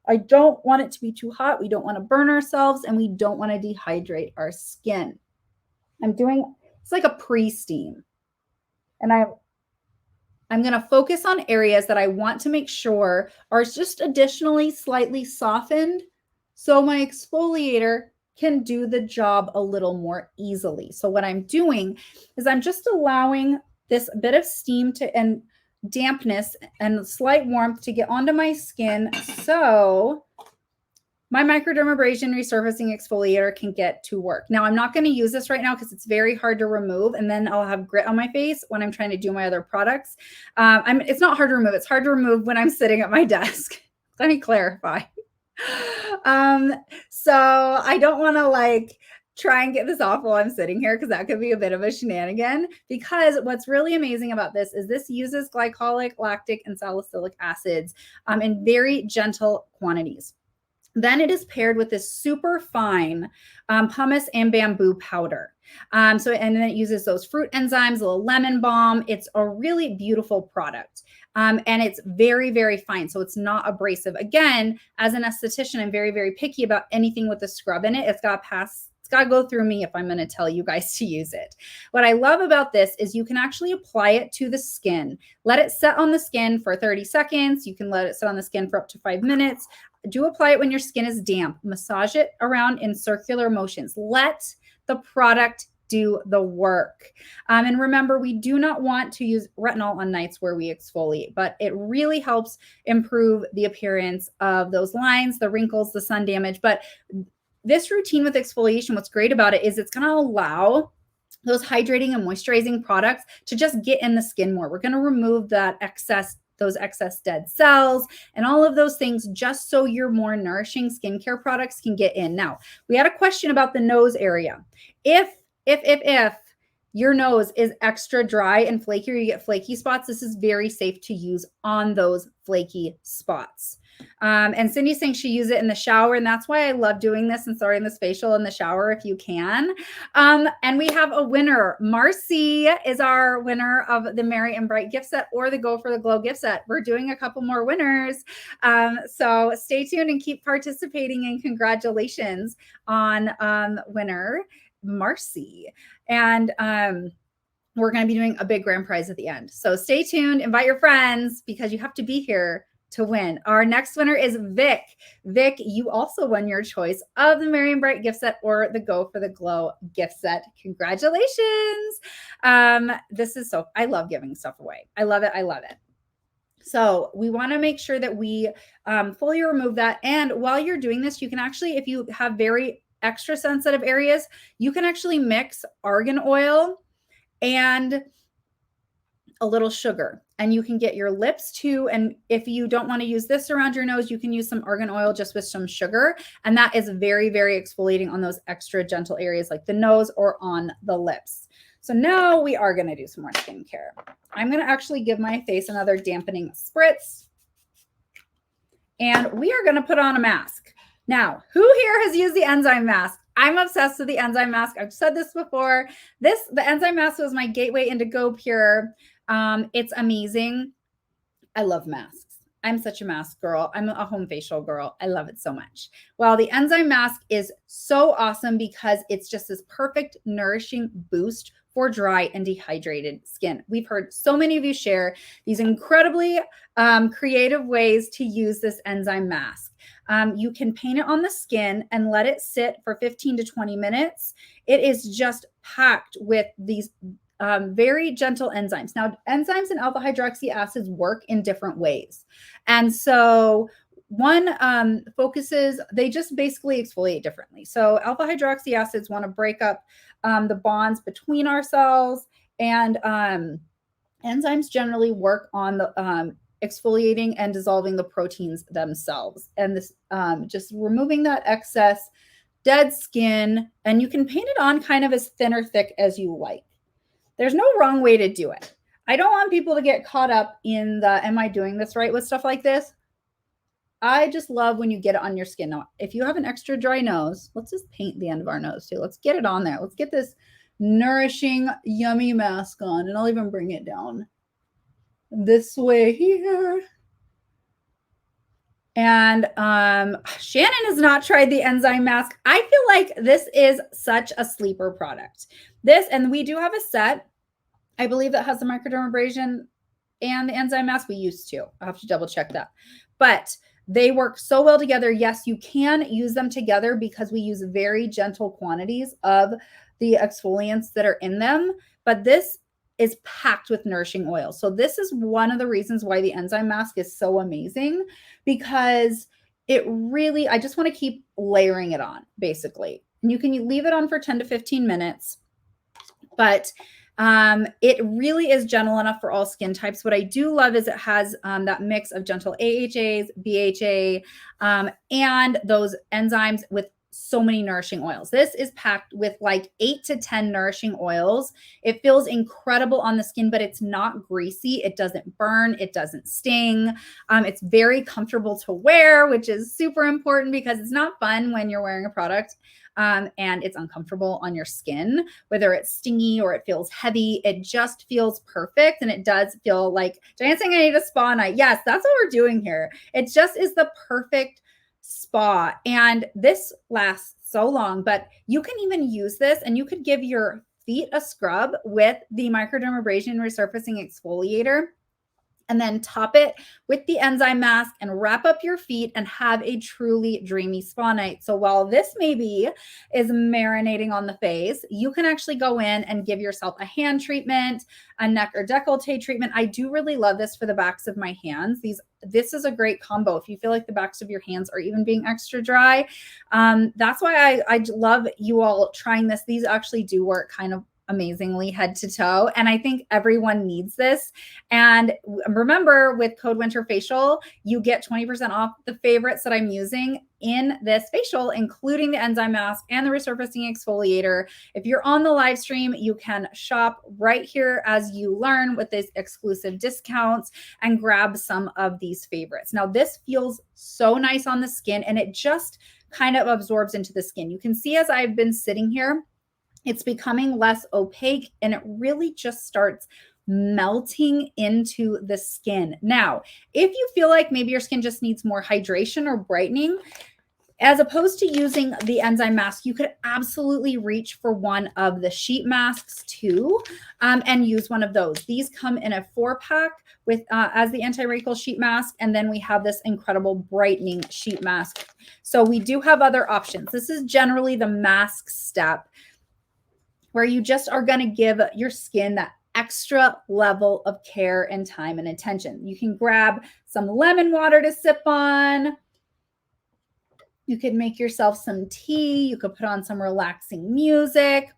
I don't want it to be too hot. We don't want to burn ourselves, and we don't want to dehydrate our skin. It's like a pre-steam. And I'm going to focus on areas that I want to make sure are just additionally slightly softened so my exfoliator can do the job a little more easily. So what I'm doing is I'm just allowing this bit of steam and dampness and slight warmth to get onto my skin so my microdermabrasion resurfacing exfoliator can get to work. Now, I'm not going to use this right now because it's very hard to remove, and then I'll have grit on my face when I'm trying to do my other products. It's not hard to remove. It's hard to remove when I'm sitting at my desk. Let me clarify. So I don't want to like try and get this off while I'm sitting here because that could be a bit of a shenanigan. Because what's really amazing about this is this uses glycolic, lactic, and salicylic acids in very gentle quantities. Then it is paired with this super fine pumice and bamboo powder. And then it uses those fruit enzymes, a little lemon balm. It's a really beautiful product. And it's very, very fine. So it's not abrasive. Again, as an esthetician, I'm very, very picky about anything with a scrub in it. It's got to go through me if I'm going to tell you guys to use it. What I love about this is you can actually apply it to the skin. Let it set on the skin for 30 seconds. You can let it sit on the skin for up to 5 minutes. Do apply it when your skin is damp. Massage it around in circular motions. Let the product do the work. And remember, we do not want to use retinol on nights where we exfoliate, but it really helps improve the appearance of those lines, the wrinkles, the sun damage. But this routine with exfoliation, what's great about it is it's going to allow those hydrating and moisturizing products to just get in the skin more. We're going to remove those excess dead cells and all of those things just so your more nourishing skincare products can get in. Now, we had a question about the nose area. If your nose is extra dry and flaky or you get flaky spots, this is very safe to use on those flaky spots. And Cindy's saying she uses it in the shower, and that's why I love doing this and starting this facial in the shower if you can. And we have a winner. Marcy is our winner of the Merry and Bright gift set or the Go for the Glow gift set. We're doing a couple more winners. So stay tuned and keep participating, and congratulations on winner Marcy. And we're going to be doing a big grand prize at the end. So stay tuned, invite your friends because you have to be here to win. Our next winner is Vic. Vic, you also won your choice of the Merry and Bright gift set or the Go for the Glow gift set. Congratulations. I love giving stuff away. I love it. I love it. So we want to make sure that we fully remove that. And while you're doing this, you can actually, if you have very extra sensitive areas, you can actually mix argan oil and a little sugar, and you can get your lips too. And if you don't want to use this around your nose, you can use some argan oil just with some sugar. And that is very, very exfoliating on those extra gentle areas like the nose or on the lips. So now we are going to do some more skincare. I'm going to actually give my face another dampening spritz. And we are going to put on a mask. Now, who here has used the enzyme mask? I'm obsessed with the enzyme mask. I've said this before. The enzyme mask was my gateway into Go Pure. It's amazing. I love masks. I'm such a mask girl. I'm a home facial girl. I love it so much. Well, the enzyme mask is so awesome because it's just this perfect nourishing boost for dry and dehydrated skin. We've heard so many of you share these incredibly creative ways to use this enzyme mask. You can paint it on the skin and let it sit for 15 to 20 minutes. It is just packed with these very gentle enzymes. Now, enzymes and alpha hydroxy acids work in different ways. And so one focuses, they just basically exfoliate differently. So alpha hydroxy acids want to break up the bonds between our cells, and enzymes generally work on the exfoliating and dissolving the proteins themselves. And this just removing that excess dead skin, and you can paint it on kind of as thin or thick as you like. There's no wrong way to do it. I don't want people to get caught up in the, am I doing this right with stuff like this? I just love when you get it on your skin. Now, if you have an extra dry nose, let's just paint the end of our nose too. Let's get it on there. Let's get this nourishing, yummy mask on, and I'll even bring it down this way here. And Shannon has not tried the enzyme mask. I feel like this is such a sleeper product. This, and we do have a set, I believe, that has the microdermabrasion and the enzyme mask. We used to. I'll have to double check that. But they work so well together. Yes, you can use them together because we use very gentle quantities of the exfoliants that are in them. But this is packed with nourishing oil. So this is one of the reasons why the enzyme mask is so amazing, because I just want to keep layering it on, basically. And you can leave it on for 10 to 15 minutes, but it really is gentle enough for all skin types. What I do love is it has that mix of gentle AHAs, BHA, and those enzymes with so many nourishing oils. This is packed with like 8 to 10 nourishing oils. It feels incredible on the skin, but it's not greasy. It doesn't burn. It doesn't sting. It's very comfortable to wear, which is super important because it's not fun when you're wearing a product and it's uncomfortable on your skin, whether it's stingy or it feels heavy. It just feels perfect. And it does feel like, Diane's saying I need a spa night. Yes, that's what we're doing here. It just is the perfect spa. And this lasts so long, but you can even use this and you could give your feet a scrub with the microdermabrasion resurfacing exfoliator, and then top it with the enzyme mask and wrap up your feet and have a truly dreamy spa night. So while this maybe is marinating on the face, you can actually go in and give yourself a hand treatment, a neck or décolleté treatment. I do really love this for the backs of my hands. This is a great combo. If you feel like the backs of your hands are even being extra dry, that's why I love you all trying this. These actually do work kind of amazingly head to toe. And I think everyone needs this. And remember, with code Winter Facial, you get 20% off the favorites that I'm using in this facial, including the enzyme mask and the resurfacing exfoliator. If you're on the live stream, you can shop right here as you learn with these exclusive discounts and grab some of these favorites. Now, this feels so nice on the skin and it just kind of absorbs into the skin. You can see as I've been sitting here, it's becoming less opaque and it really just starts melting into the skin. Now, if you feel like maybe your skin just needs more hydration or brightening, as opposed to using the enzyme mask, you could absolutely reach for one of the sheet masks too, and use one of those. These come in a 4-pack with as the anti-wrinkle sheet mask, and then we have this incredible brightening sheet mask. So we do have other options. This is generally the mask step, where you just are going to give your skin that extra level of care and time and attention. You can grab some lemon water to sip on. You could make yourself some tea. You could put on some relaxing music.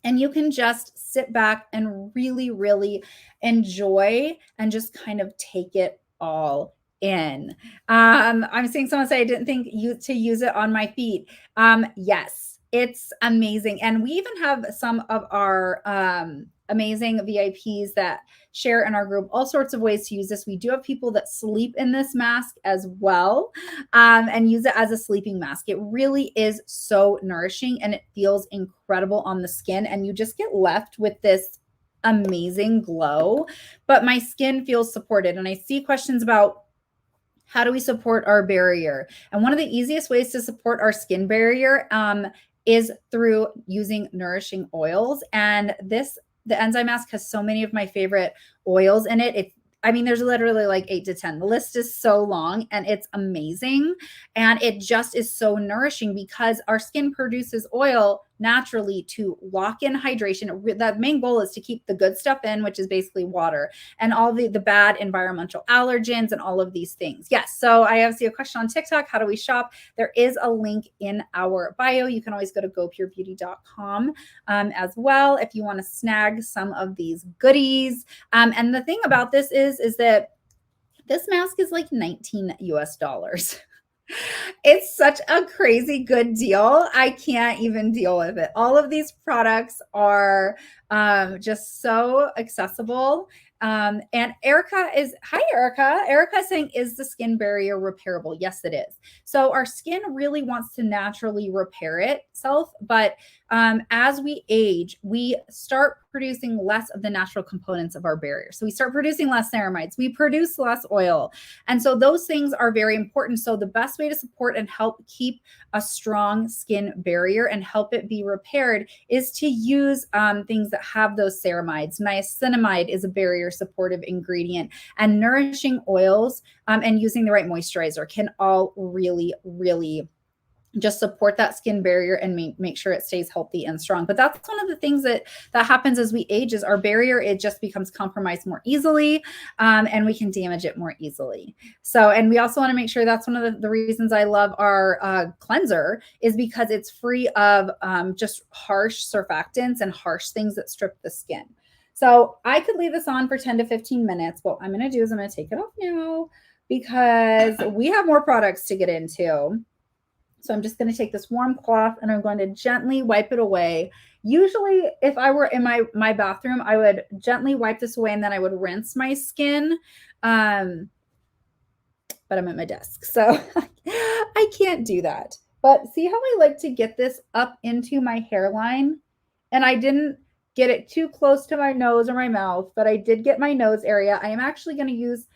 And you can just sit back and really, really enjoy and just kind of take it all in. I'm seeing someone say, I didn't think to use it on my feet. Yes. It's amazing. And we even have some of our amazing VIPs that share in our group all sorts of ways to use this. We do have people that sleep in this mask as well, and use it as a sleeping mask. It really is so nourishing and it feels incredible on the skin. And you just get left with this amazing glow, but my skin feels supported. And I see questions about, how do we support our barrier? And one of the easiest ways to support our skin barrier is through using nourishing oils. And the enzyme mask has so many of my favorite oils in it. There's literally like 8 to 10. The list is so long and it's amazing. And it just is so nourishing because our skin produces oil naturally to lock in hydration. The main goal is to keep the good stuff in, which is basically water, and all the bad environmental allergens and all of these things. Yes. So I see a question on TikTok. How do we shop? There is a link in our bio. You can always go to gopurebeauty.com as well if you want to snag some of these goodies. And the thing about this is that this mask is like $19 US. It's such a crazy good deal. I can't even deal with it. All of these products are just so accessible. And Erica hi, Erica. Erica is saying, is the skin barrier repairable? Yes, it is. So our skin really wants to naturally repair itself. But as we age, we start producing less of the natural components of our barrier. So we start producing less ceramides. We produce less oil. And so those things are very important. So the best way to support and help keep a strong skin barrier and help it be repaired is to use things that have those ceramides. Niacinamide is a barrier supportive ingredient, and nourishing oils and using the right moisturizer can all really, really just support that skin barrier and make sure it stays healthy and strong. But that's one of the things that happens as we age is our barrier, it just becomes compromised more easily, and we can damage it more easily. So, and we also want to make sure, that's one of the reasons I love our cleanser, is because it's free of just harsh surfactants and harsh things that strip the skin. So I could leave this on for 10 to 15 minutes. What I'm going to do is I'm going to take it off now because we have more products to get into. So I'm just going to take this warm cloth and I'm going to gently wipe it away. Usually if I were in my bathroom, I would gently wipe this away and then I would rinse my skin. But I'm at my desk, so I can't do that. But see how I like to get this up into my hairline? And I didn't get it too close to my nose or my mouth, but I did get my nose area. I am actually going to use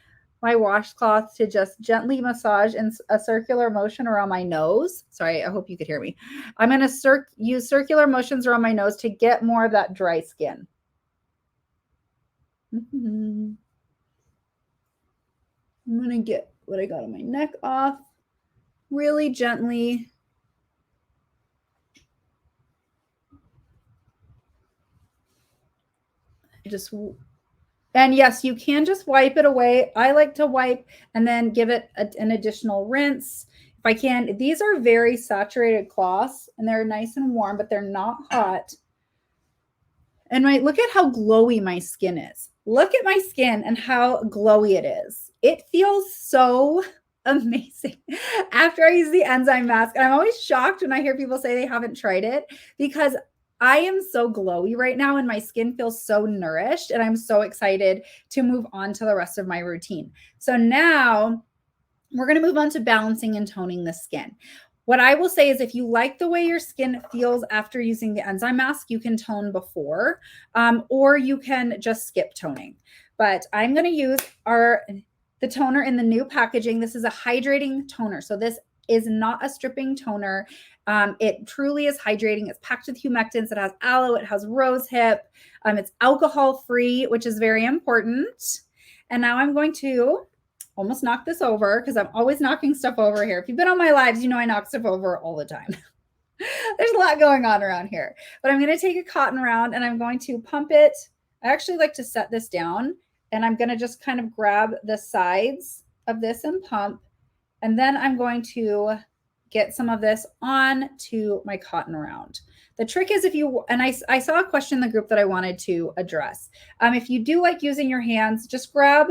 my washcloth to just gently massage in a circular motion around my nose. Sorry, I hope you could hear me. I'm going to use circular motions around my nose to get more of that dry skin. I'm going to get what I got on my neck off really gently. And yes, you can just wipe it away. I like to wipe and then give it an additional rinse. If I can, these are very saturated cloths and they're nice and warm, but they're not hot. And look at how glowy my skin is. Look at my skin and how glowy it is. It feels so amazing after I use the enzyme mask. And I'm always shocked when I hear people say they haven't tried it, because I am so glowy right now and my skin feels so nourished, and I'm so excited to move on to the rest of my routine. So now we're going to move on to balancing and toning the skin. What I will say is, if you like the way your skin feels after using the enzyme mask, you can tone before, or you can just skip toning. But I'm going to use the toner in the new packaging. This is a hydrating toner. So this is not a stripping toner. It truly is hydrating. It's packed with humectants. It has aloe. It has rose hip. It's alcohol free, which is very important. And now I'm going to almost knock this over, because I'm always knocking stuff over here. If you've been on my lives, you know I knock stuff over all the time. There's a lot going on around here. But I'm going to take a cotton round and I'm going to pump it. I actually like to set this down, and I'm going to just kind of grab the sides of this and pump. And then I'm going to get some of this on to my cotton round. The trick is, I saw a question in the group that I wanted to address. If you do like using your hands, just grab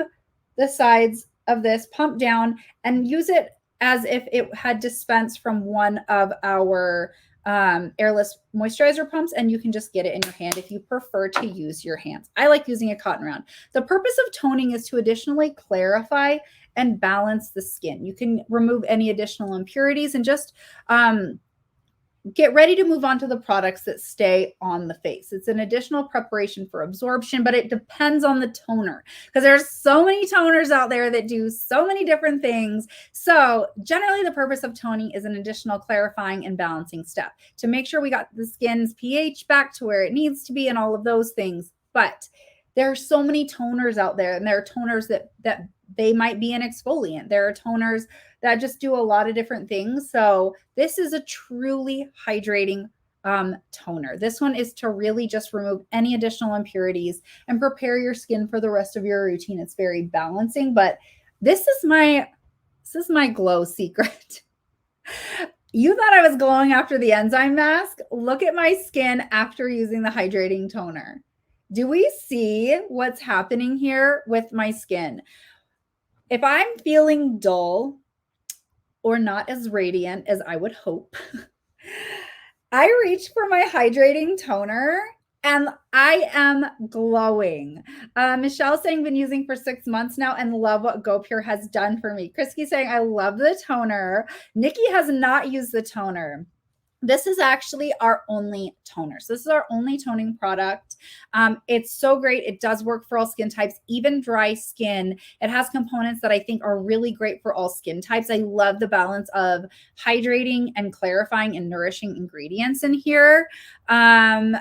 the sides of this, pump down, and use it as if it had dispensed from one of our airless moisturizer pumps, and you can just get it in your hand if you prefer to use your hands. I like using a cotton round. The purpose of toning is to additionally clarify and balance the skin. You can remove any additional impurities and just get ready to move on to the products that stay on the face. It's an additional preparation for absorption, but it depends on the toner, because there's so many toners out there that do so many different things. So generally the purpose of toning is an additional clarifying and balancing step to make sure we got the skin's pH back to where it needs to be and all of those things. But there are so many toners out there, and there are toners that they might be an exfoliant. There are toners that just do a lot of different things. So this is a truly hydrating toner. This one is to really just remove any additional impurities and prepare your skin for the rest of your routine. It's very balancing, but this is my glow secret. You thought I was glowing after the enzyme mask? Look at my skin after using the hydrating toner. Do we see what's happening here with my skin? If I'm feeling dull or not as radiant as I would hope, I reach for my hydrating toner and I am glowing. Michelle's saying, been using for 6 months now and love what GoPure has done for me. Krisky saying, I love the toner. Nikki has not used the toner. This is actually our only toner. So this is our only toning product. It's so great. It does work for all skin types, even dry skin. It has components that I think are really great for all skin types. I love the balance of hydrating and clarifying and nourishing ingredients in here.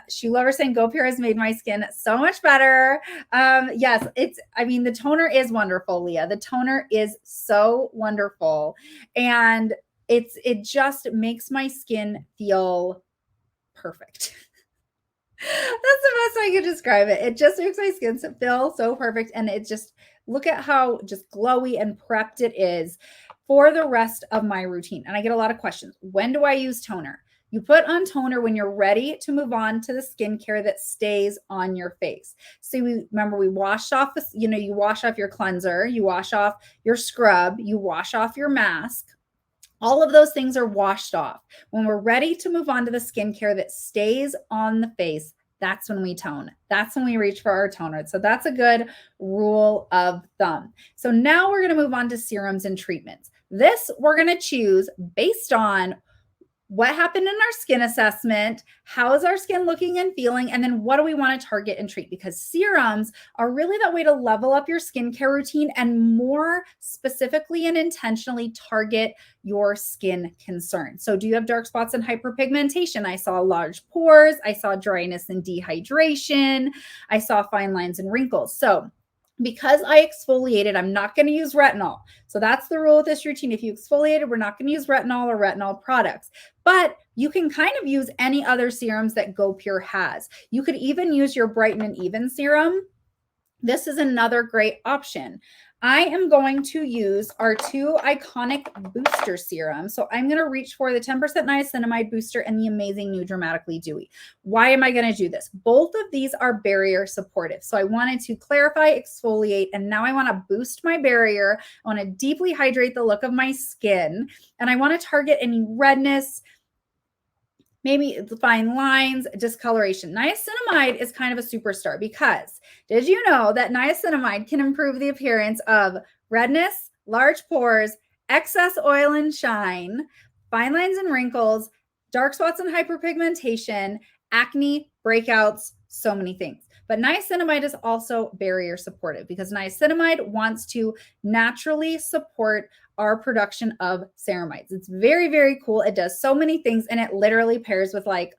She Lover saying GoPure has made my skin so much better. Yes, the toner is wonderful, Leah. The toner is so wonderful. And it just makes my skin feel perfect. That's the best way I could describe it. It just makes my skin feel so perfect. And it just, look at how just glowy and prepped it is for the rest of my routine. And I get a lot of questions. When do I use toner? You put on toner when you're ready to move on to the skincare that stays on your face. So we wash off, you wash off your cleanser, you wash off your scrub, you wash off your mask. All of those things are washed off. When we're ready to move on to the skincare that stays on the face, that's when we tone. That's when we reach for our toner. So that's a good rule of thumb. So now we're going to move on to serums and treatments. This we're going to choose based on what happened in our skin assessment, how is our skin looking and feeling, and then what do we want to target and treat? Because serums are really that way to level up your skincare routine and more specifically and intentionally target your skin concerns. So do you have dark spots and hyperpigmentation? I saw large pores. I saw dryness and dehydration. I saw fine lines and wrinkles. So because I exfoliated, I'm not going to use retinol. So that's the rule with this routine. If you exfoliated, we're not going to use retinol or retinol products. But you can kind of use any other serums that GoPure has. You could even use your Brighten and Even serum. This is another great option. I am going to use our 2 Iconic Booster serums. So I'm going to reach for the 10% niacinamide booster and the amazing new Dramatically Dewy. Why am I going to do this? Both of these are barrier supportive. So I wanted to clarify, exfoliate, and now I want to boost my barrier. I want to deeply hydrate the look of my skin, and I want to target any redness, maybe fine lines, discoloration. Niacinamide is kind of a superstar because did you know that niacinamide can improve the appearance of redness, large pores, excess oil and shine, fine lines and wrinkles, dark spots and hyperpigmentation, acne, breakouts, so many things. But niacinamide is also barrier supportive because niacinamide wants to naturally support our production of ceramides. It's very, very cool. It does so many things, and it literally pairs with like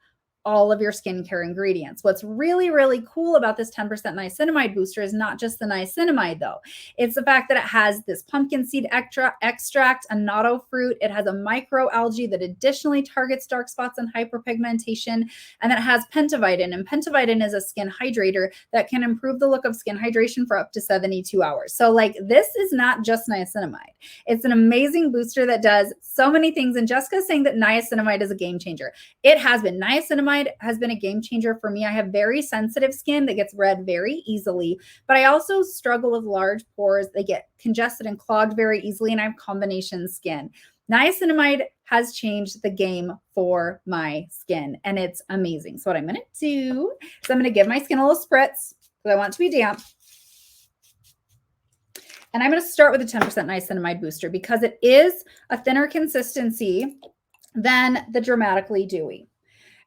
all of your skincare ingredients. What's really, really cool about this 10% niacinamide booster is not just the niacinamide though. It's the fact that it has this pumpkin seed extract, annatto fruit. It has a microalgae that additionally targets dark spots and hyperpigmentation. And then it has pentavitin. And pentavitin is a skin hydrator that can improve the look of skin hydration for up to 72 hours. So like this is not just niacinamide. It's an amazing booster that does so many things. And Jessica's saying that niacinamide is a game changer. It has been. Niacinamide has been a game changer for me. I have very sensitive skin that gets red very easily, but I also struggle with large pores. They get congested and clogged very easily, and I have combination skin. Niacinamide has changed the game for my skin, and it's amazing. So what I'm going to do is I'm going to give my skin a little spritz because I want it to be damp. And I'm going to start with a 10% niacinamide booster because it is a thinner consistency than the Dramatically Dewy.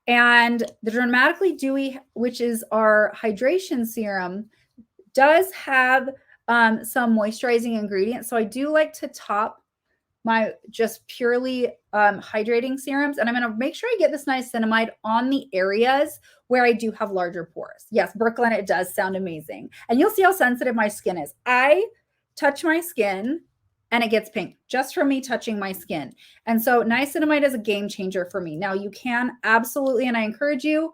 And the Dramatically Dewy, which is our hydration serum, does have some moisturizing ingredients. So I do like to top my just purely hydrating serums. And I'm going to make sure I get this niacinamide on the areas where I do have larger pores. Yes, Brooklyn, it does sound amazing. And you'll see how sensitive my skin is. I touch my skin and it gets pink just from me touching my skin. And so niacinamide is a game changer for me. Now you can absolutely, and I encourage you,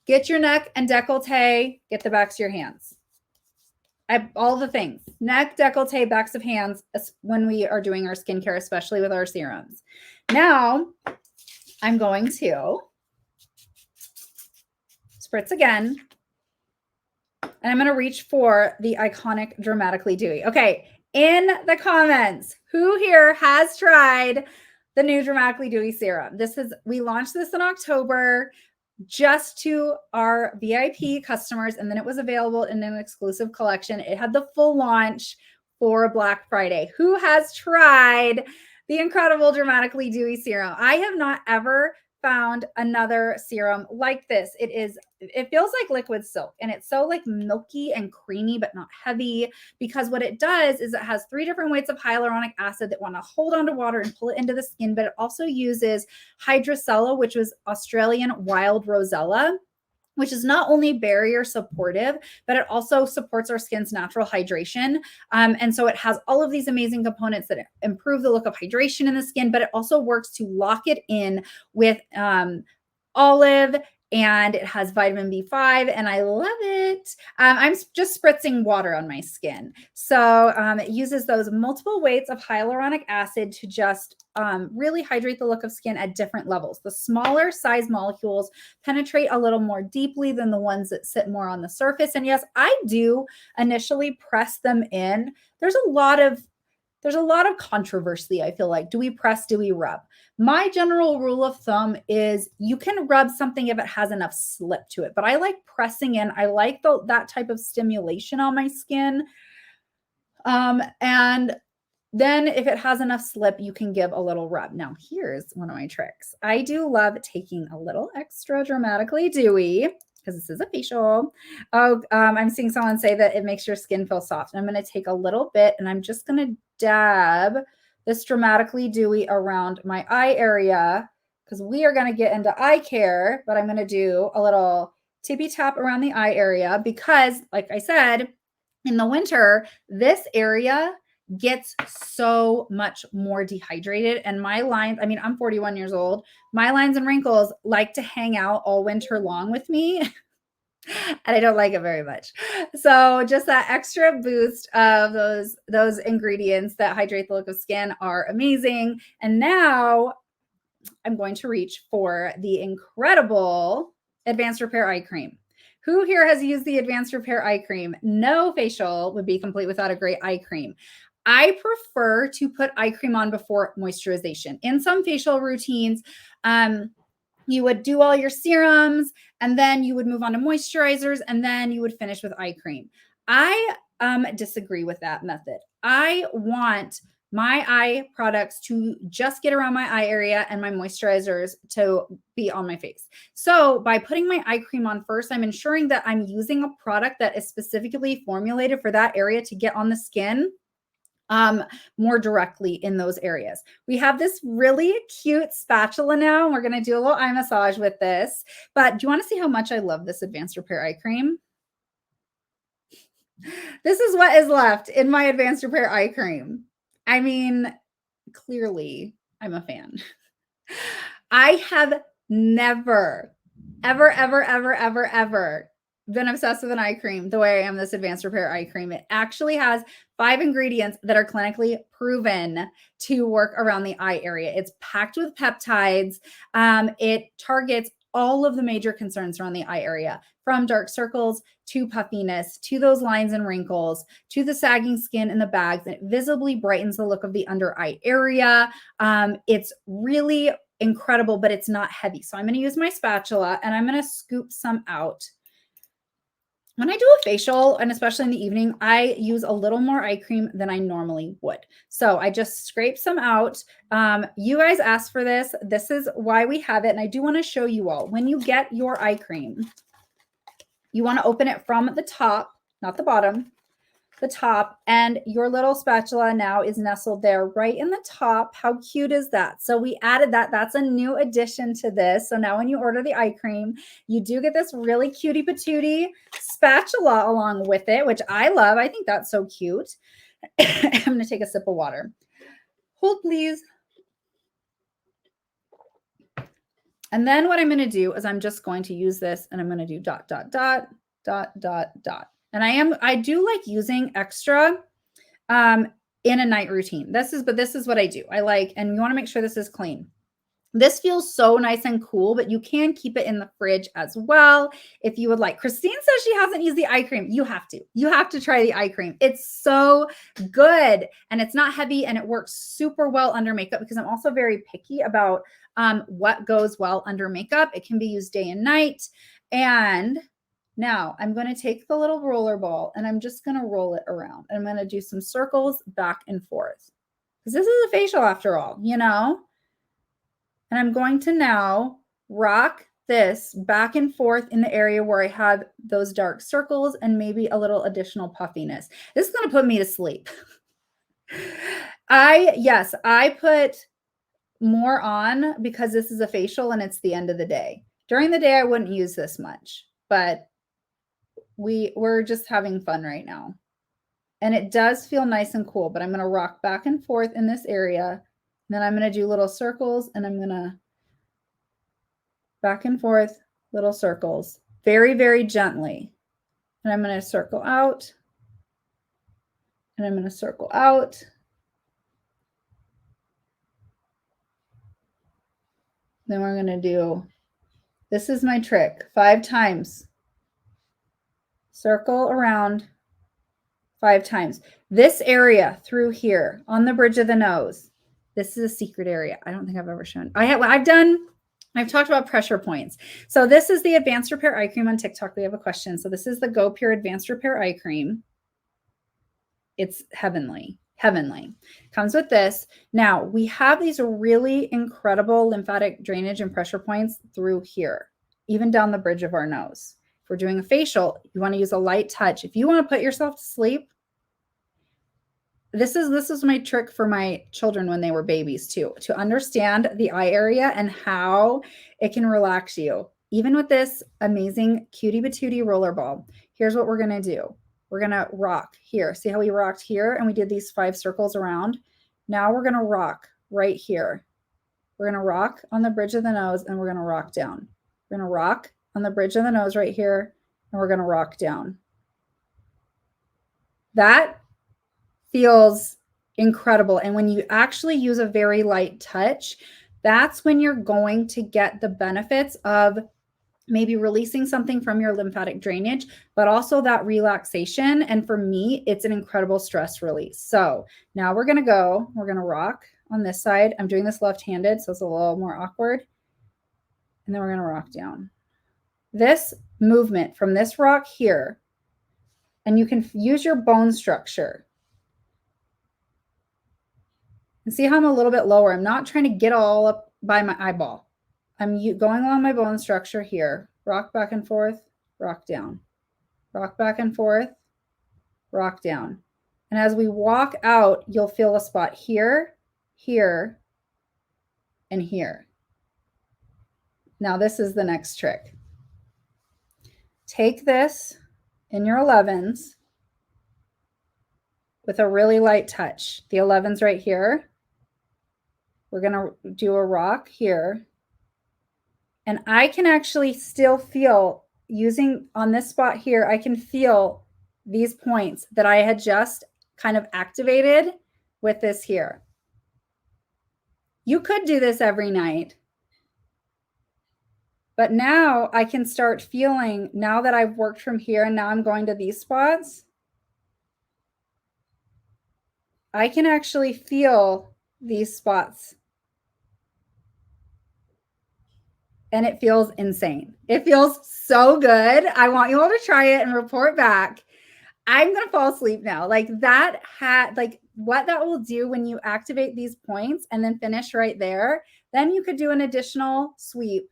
get your neck and décolleté, get the backs of your hands. All the things, neck, décolleté, backs of hands when we are doing our skincare, especially with our serums. Now I'm going to spritz again. And I'm going to reach for the Iconic Dramatically Dewy. Okay. In the comments, who here has tried the new Dramatically Dewy serum? We launched this in October just to our VIP customers, and then it was available in an exclusive collection. It had the full launch for Black Friday. Who has tried the incredible Dramatically Dewy serum? I have not ever found another serum like this. It feels like liquid silk, and it's so like milky and creamy, but not heavy, because what it does is it has 3 different weights of hyaluronic acid that want to hold onto water and pull it into the skin, but it also uses hydrocella, which was Australian wild rosella, which is not only barrier supportive, but it also supports our skin's natural hydration. And so it has all of these amazing components that improve the look of hydration in the skin, but it also works to lock it in with olive, and it has vitamin B5, and I love it. I'm just spritzing water on my skin. So it uses those multiple weights of hyaluronic acid to just really hydrate the look of skin at different levels. The smaller size molecules penetrate a little more deeply than the ones that sit more on the surface. And yes, I do initially press them in. There's a lot of controversy, I feel like. Do we press? Do we rub? My general rule of thumb is you can rub something if it has enough slip to it, but I like pressing in. I like that type of stimulation on my skin. And then if it has enough slip, you can give a little rub. Now, here's one of my tricks. I do love taking a little extra dramatically dewy, because this is a facial. Oh, I'm seeing someone say that it makes your skin feel soft. And I'm going to take a little bit and I'm just going to dab this dramatically dewy around my eye area, because we are going to get into eye care, but I'm going to do a little tippy tap around the eye area because, like I said, in the winter, this area gets so much more dehydrated, and my lines, I mean, I'm 41 years old. My lines and wrinkles like to hang out all winter long with me. And I don't like it very much. So just that extra boost of those ingredients that hydrate the look of skin are amazing. And now I'm going to reach for the incredible Advanced Repair Eye Cream. Who here has used the Advanced Repair Eye Cream? No facial would be complete without a great eye cream. I prefer to put eye cream on before moisturization. In some facial routines, you would do all your serums and then you would move on to moisturizers and then you would finish with eye cream. I disagree with that method. I want my eye products to just get around my eye area and my moisturizers to be on my face. So by putting my eye cream on first, I'm ensuring that I'm using a product that is specifically formulated for that area to get on the skin more directly in those areas. We have this really cute spatula now, and we're going to do a little eye massage with this. But do you want to see how much I love this Advanced Repair Eye Cream? This is what is left in my Advanced Repair Eye Cream. I mean, clearly, I'm a fan. I have never, ever been obsessed with an eye cream the way I am this Advanced Repair Eye Cream. It actually has 5 ingredients that are clinically proven to work around the eye area. It's packed with peptides. It targets all of the major concerns around the eye area, from dark circles to puffiness, to those lines and wrinkles, to the sagging skin and the bags. And it visibly brightens the look of the under eye area. It's really incredible, but it's not heavy. So I'm going to use my spatula and I'm going to scoop some out. When I do a facial, and especially in the evening, I use a little more eye cream than I normally would. So I just scrape some out. You guys asked for this. This is why we have it. And I do want to show you all. When you get your eye cream, you want to open it from the top, not the bottom, the top, and your little spatula now is nestled there right in the top. How cute is that? So we added that. That's a new addition to this. So now when you order the eye cream, you do get this really cutie patootie spatula along with it, which I love. I think that's so cute. I'm going to take a sip of water. Hold, please. And then what I'm going to do is I'm just going to use this and I'm going to do dot, dot, dot, dot, dot, dot. And I do like using extra in a night routine. This is what I do. I like, and you want to make sure this is clean. This feels so nice and cool, but you can keep it in the fridge as well if you would like. Christine says she hasn't used the eye cream. You have to. You have to try the eye cream. It's so good and it's not heavy and it works super well under makeup, because I'm also very picky about what goes well under makeup. It can be used day and night. And now I'm going to take the little roller ball and I'm just going to roll it around. And I'm going to do some circles back and forth, because this is a facial after all, you know? And I'm going to now rock this back and forth in the area where I have those dark circles and maybe a little additional puffiness. This is going to put me to sleep. I put more on because this is a facial and it's the end of the day. During the day, I wouldn't use this much. but we're just having fun right now. And it does feel nice and cool, but I'm going to rock back and forth in this area. And then I'm going to do little circles, and I'm going to back and forth, little circles, very, very gently. And I'm going to circle out, and I'm going to circle out. Then we're going to do, this is my trick, 5 times. Circle around 5 times. This area through here on the bridge of the nose, this is a secret area. I don't think I've ever shown. I've talked about pressure points. So this is the Advanced Repair Eye Cream on TikTok. We have a question. So this is the Go Pure Advanced Repair Eye Cream. It's heavenly, heavenly. Comes with this. Now we have these really incredible lymphatic drainage and pressure points through here, even down the bridge of our nose. If we're doing a facial, you want to use a light touch. If you want to put yourself to sleep, this is my trick for my children when they were babies too, to understand the eye area and how it can relax you. Even with this amazing cutie patootie roller ball, here's what we're going to do. We're going to rock here. See how we rocked here and we did these 5 circles around? Now we're going to rock right here. We're going to rock on the bridge of the nose, and we're going to rock down. We're going to rock on the bridge of the nose right here, and we're going to rock down. That feels incredible. And when you actually use a very light touch, that's when you're going to get the benefits of maybe releasing something from your lymphatic drainage, but also that relaxation. And for me, it's an incredible stress release. So now we're going to rock on this side. I'm doing this left-handed, so it's a little more awkward. And then we're going to rock down. This movement from this rock here, and you can use your bone structure. And see how I'm a little bit lower. I'm not trying to get all up by my eyeball. I'm going along my bone structure here. Rock back and forth, rock down. Rock back and forth, rock down. And as we walk out, you'll feel a spot here, here, and here. Now this is the next trick. Take this in your 11s with a really light touch. The 11s right here. We're going to do a rock here. And I can actually still feel, using on this spot here, I can feel these points that I had just kind of activated with this here. You could do this every night. But now I can start feeling, now that I've worked from here and now I'm going to these spots, I can actually feel these spots. And it feels insane. It feels so good. I want you all to try it and report back. I'm going to fall asleep now. Like that like what that will do when you activate these points and then finish right there, then you could do an additional sweep,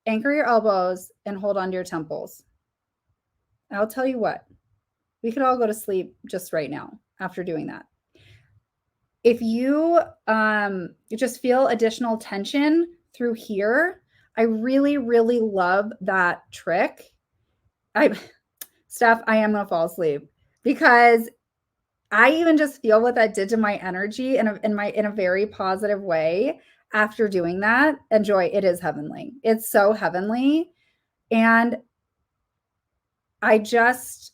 anchor your elbows, and hold on to your temples. I'll tell you what, we could all go to sleep just right now after doing that. If you just feel additional tension through here, I really, really love that trick. Steph, I am going to fall asleep because I even just feel what that did to my energy in a very positive way after doing that. And Joy, it is heavenly. It's so heavenly. And it's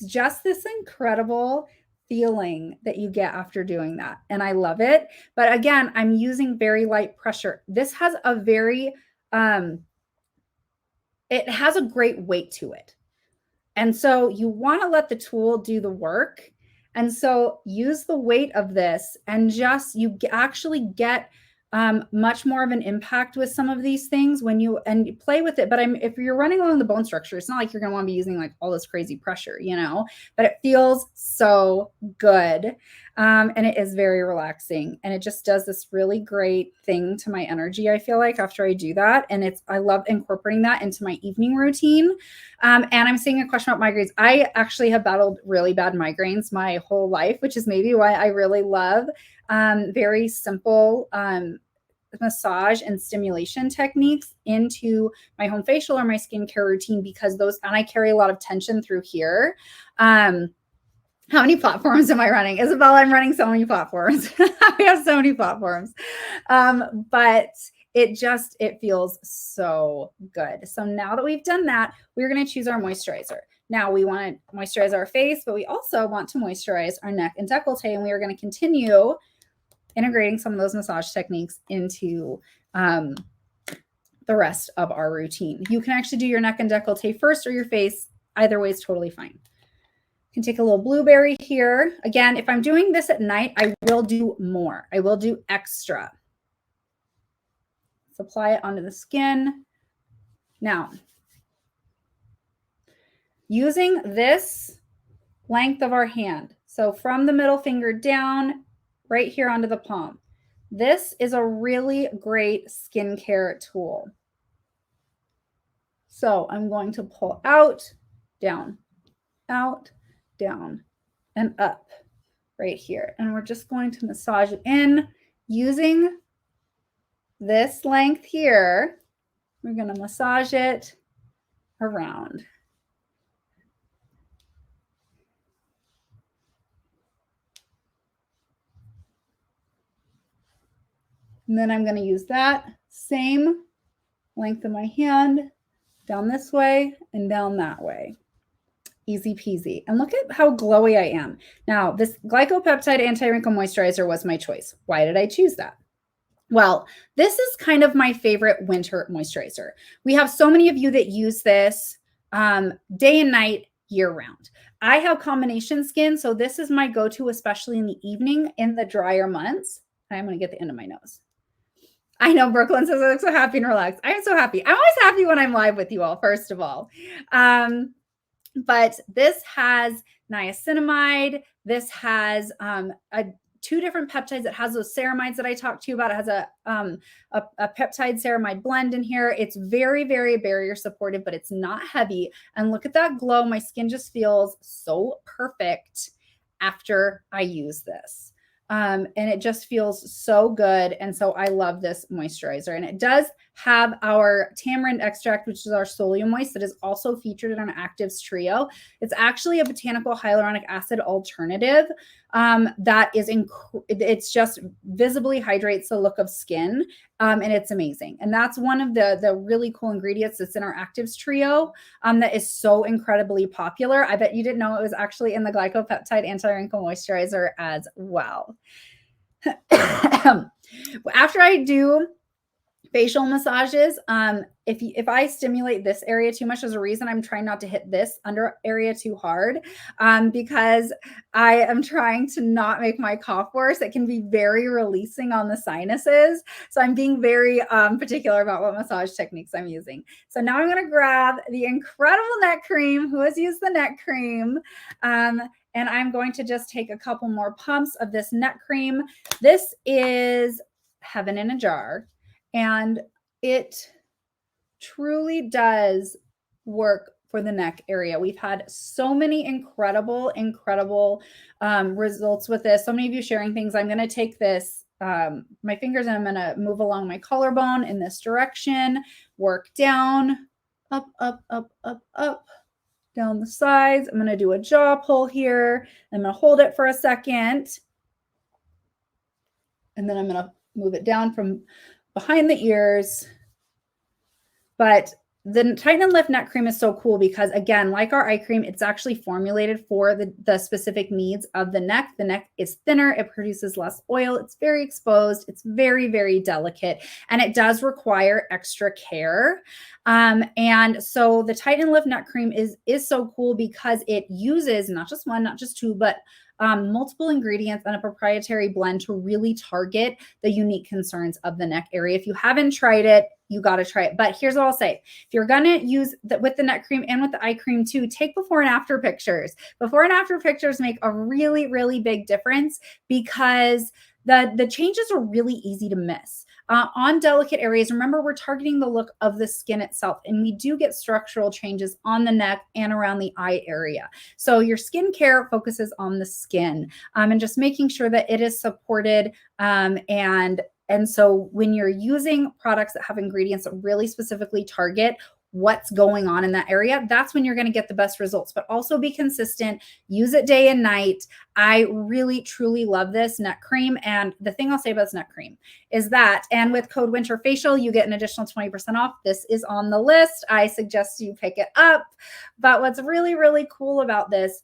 just this incredible feeling that you get after doing that. And I love it. But again, I'm using very light pressure. This has a very, it has a great weight to it. And so you want to let the tool do the work. And so use the weight of this and just, you actually get much more of an impact with some of these things when you play with it. But if you're running along the bone structure, it's not like you're going to want to be using like all this crazy pressure, but it feels so good. And it is very relaxing, and it just does this really great thing to my energy. I feel like after I do that, and I love incorporating that into my evening routine. And I'm seeing a question about migraines. I actually have battled really bad migraines my whole life, which is maybe why I really love very simple massage and stimulation techniques into my home facial or my skincare routine because those, and I carry a lot of tension through here. How many platforms am I running? Isabella, I'm running so many platforms. We have so many platforms. But it feels so good. So now that we've done that, we're going to choose our moisturizer. Now we want to moisturize our face, but we also want to moisturize our neck and décolleté. And we are going to continue integrating some of those massage techniques into the rest of our routine. You can actually do your neck and décolleté first or your face. Either way is totally fine. You can take a little blueberry here. Again, if I'm doing this at night, I will do more. I will do extra. Let's apply it onto the skin. Now, using this length of our hand, so from the middle finger down, right here onto the palm, this is a really great skincare tool. So I'm going to pull out, down, and up right here. And we're just going to massage it in using this length here. We're going to massage it around. And then I'm going to use that same length of my hand down this way and down that way. Easy peasy. And look at how glowy I am. Now, this Glycopeptide Anti-Wrinkle Moisturizer was my choice. Why did I choose that? Well, this is kind of my favorite winter moisturizer. We have so many of you that use this day and night, year round. I have combination skin, so this is my go-to, especially in the evening in the drier months. I'm going to get the end of my nose. I know Brooklyn says I look so happy and relaxed. I'm so happy. I'm always happy when I'm live with you all, first of all. But this has niacinamide. This has two different peptides. It has those ceramides that I talked to you about. It has a peptide ceramide blend in here. It's very, very barrier supportive, but it's not heavy. And look at that glow. My skin just feels so perfect after I use this. And it just feels so good. And so I love this moisturizer. And it does have our tamarind extract, which is our Solio Moist, that is also featured in our Actives Trio. It's actually a botanical hyaluronic acid alternative that is, it's just visibly hydrates the look of skin. And it's amazing. And that's one of the really cool ingredients that's in our Actives Trio that is so incredibly popular. I bet you didn't know it was actually in the Glycopeptide Anti-Wrinkle Moisturizer as well. After I do facial massages, if I stimulate this area too much, there's a reason I'm trying not to hit this under area too hard, because I am trying to not make my cough worse. It can be very releasing on the sinuses. So I'm being very particular about what massage techniques I'm using. So now I'm going to grab the incredible neck cream. Who has used the neck cream? And I'm going to just take a couple more pumps of this neck cream. This is heaven in a jar. And it truly does work for the neck area. We've had so many incredible results with this. So many of you sharing things. I'm going to take this, my fingers, and I'm going to move along my collarbone in this direction, work down, up, down the sides. I'm going to do a jaw pull here. I'm going to hold it for a second. And then I'm going to move it down from behind the ears. But the Tighten and Lift neck cream is so cool because, again, like our eye cream, it's actually formulated for the specific needs of the neck. The neck is thinner. It produces less oil. It's very exposed. It's very, very delicate. And it does require extra care. And so the Tighten and Lift neck cream is so cool because it uses not just one, not just two, but multiple ingredients and a proprietary blend to really target the unique concerns of the neck area. If you haven't tried it, you got to try it. But here's what I'll say. If you're going to use that with the neck cream and with the eye cream too, take before and after pictures. Before and after pictures make a really, really big difference because the changes are really easy to miss. On delicate areas, remember, we're targeting the look of the skin itself, and we do get structural changes on the neck and around the eye area. So your skincare focuses on the skin and just making sure that it is supported and And so when you're using products that have ingredients that really specifically target what's going on in that area, that's when you're going to get the best results. But also be consistent, use it day and night. I really truly love this neck cream. And the thing I'll say about this neck cream is that, and with code WINTERFACIAL, you get an additional 20% off. This is on the list. I suggest you pick it up. But what's really, really cool about this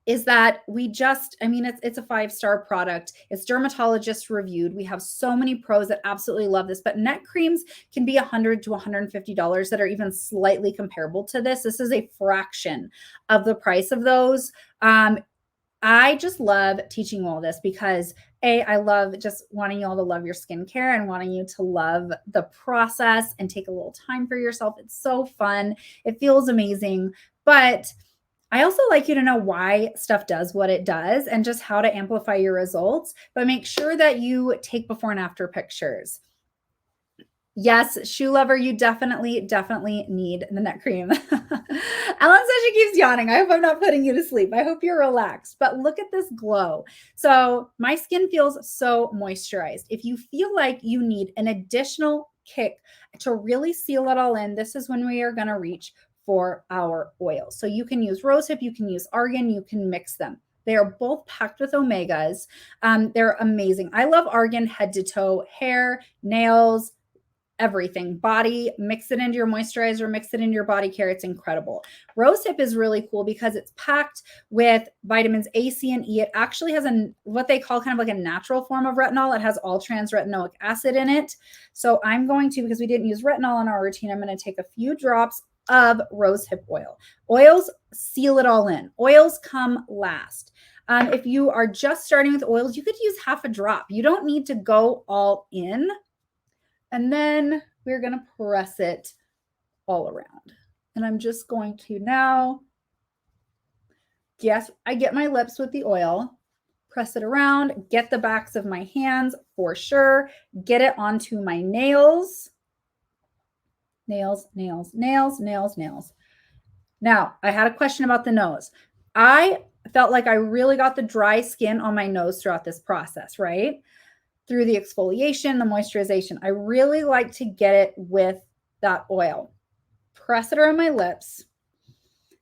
is that it's a 5-star product. It's dermatologist reviewed. We have so many pros that absolutely love this, but neck creams can be $100 to $150 that are even slightly comparable to this. This is a fraction of the price of those. I just love teaching you all this because I love just wanting you all to love your skincare and wanting you to love the process and take a little time for yourself. It's so fun. It feels amazing, but I also like you to know why stuff does what it does and just how to amplify your results, but make sure that you take before and after pictures. Yes, shoe lover, you definitely need the neck cream. Ellen says she keeps yawning. I hope I'm not putting you to sleep. I hope you're relaxed, but look at this glow. So my skin feels so moisturized. If you feel like you need an additional kick to really seal it all in, this is when we are going to reach for our oil. So you can use rosehip, you can use argan, you can mix them. They are both packed with omegas. They're amazing. I love argan head to toe, hair, nails, everything, body. Mix it into your moisturizer, mix it into your body care. It's incredible. Rosehip is really cool because it's packed with vitamins A, C, and E. It actually has what they call kind of like a natural form of retinol. It has all trans retinoic acid in it. So I'm going to, because we didn't use retinol in our routine, I'm going to take a few drops of rosehip oil. Oils seal it all in. Oils come last. If you are just starting with oils, you could use half a drop. You don't need to go all in. And then we're going to press it all around. And I'm just going to now, yes, I get my lips with the oil, press it around, get the backs of my hands for sure, get it onto my nails. Nails, nails, nails, nails, nails. Now, I had a question about the nose. I felt like I really got the dry skin on my nose throughout this process, right? Through the exfoliation, the moisturization. I really like to get it with that oil. Press it around my lips.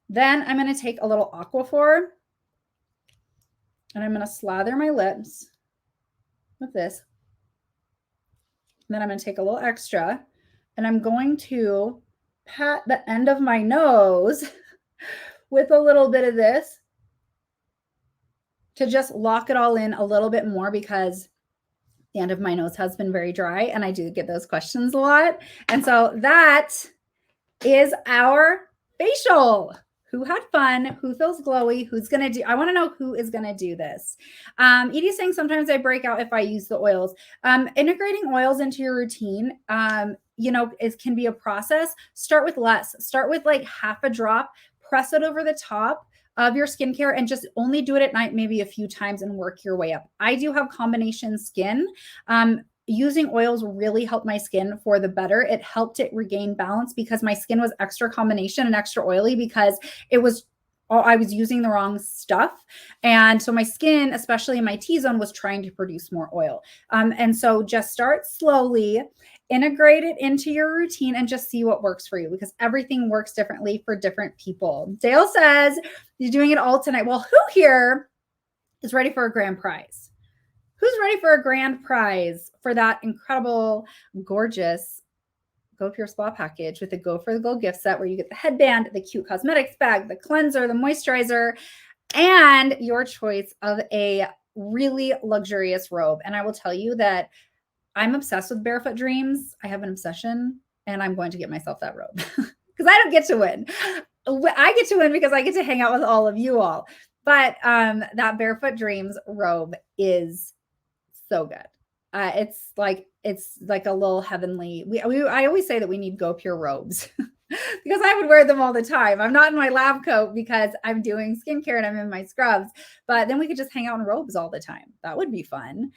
Then I'm going to take a little Aquaphor and I'm going to slather my lips with this. And then I'm going to take a little extra and I'm going to pat the end of my nose with a little bit of this to just lock it all in a little bit more, because the end of my nose has been very dry and I do get those questions a lot. And so that is our facial. Who had fun? Who feels glowy? Who's going to do? I want to know who is going to do this. Edie's saying sometimes I break out if I use the oils. Integrating oils into your routine, it can be a process. Start with less. Start with like half a drop. Press it over the top of your skincare and just only do it at night, maybe a few times, and work your way up. I do have combination skin. Using oils really helped my skin for the better. It helped it regain balance because my skin was extra combination and extra oily because I was using the wrong stuff. And so my skin, especially in my T-zone, was trying to produce more oil. And so just start slowly, integrate it into your routine and just see what works for you, because everything works differently for different people. Dale says you're doing it all tonight. Well, who here is ready for a grand prize? Who's ready for a grand prize for that incredible, gorgeous Go Pure Spa package with the Go for the Glow gift set, where you get the headband, the cute cosmetics bag, the cleanser, the moisturizer, and your choice of a really luxurious robe? And I will tell you that I'm obsessed with Barefoot Dreams. I have an obsession, and I'm going to get myself that robe because I don't get to win. I get to win because I get to hang out with all of you all. But that Barefoot Dreams robe is so good. It's like a little heavenly. I always say that we need Go Pure robes because I would wear them all the time. I'm not in my lab coat because I'm doing skincare and I'm in my scrubs, but then we could just hang out in robes all the time. That would be fun.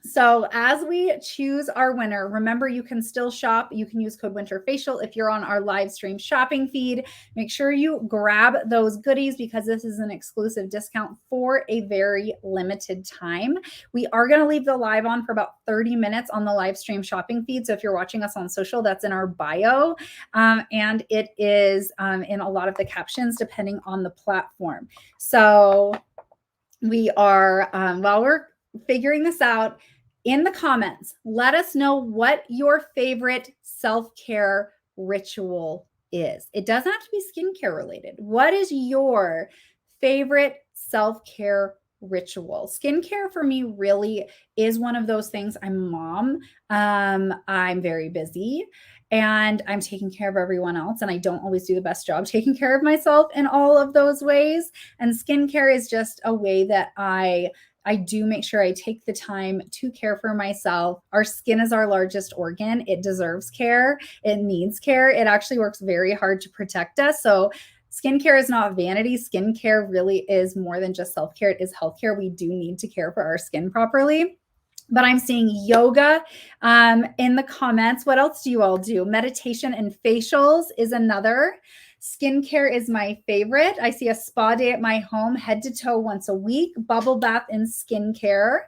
So as we choose our winner, remember you can still shop. You can use code WINTERFACIAL if you're on our live stream shopping feed. Make sure you grab those goodies because this is an exclusive discount for a very limited time. We are going to leave the live on for about 30 minutes on the live stream shopping feed. So if you're watching us on social, that's in our bio. And it is in a lot of the captions depending on the platform. So we are, while we're figuring this out, in the comments, let us know what your favorite self-care ritual is. It doesn't have to be skincare related. What is your favorite self-care ritual? Skincare for me really is one of those things. I'm a mom. I'm very busy and I'm taking care of everyone else. And I don't always do the best job taking care of myself in all of those ways. And skincare is just a way that I do make sure I take the time to care for myself. Our skin is our largest organ. It deserves care. It needs care. It actually works very hard to protect us. So skincare is not vanity. Skincare really is more than just self-care. It is healthcare. We do need to care for our skin properly. But I'm seeing yoga in the comments. What else do you all do? Meditation and facials is another. Skincare is my favorite. I see a spa day at my home, head to toe once a week, bubble bath and skincare.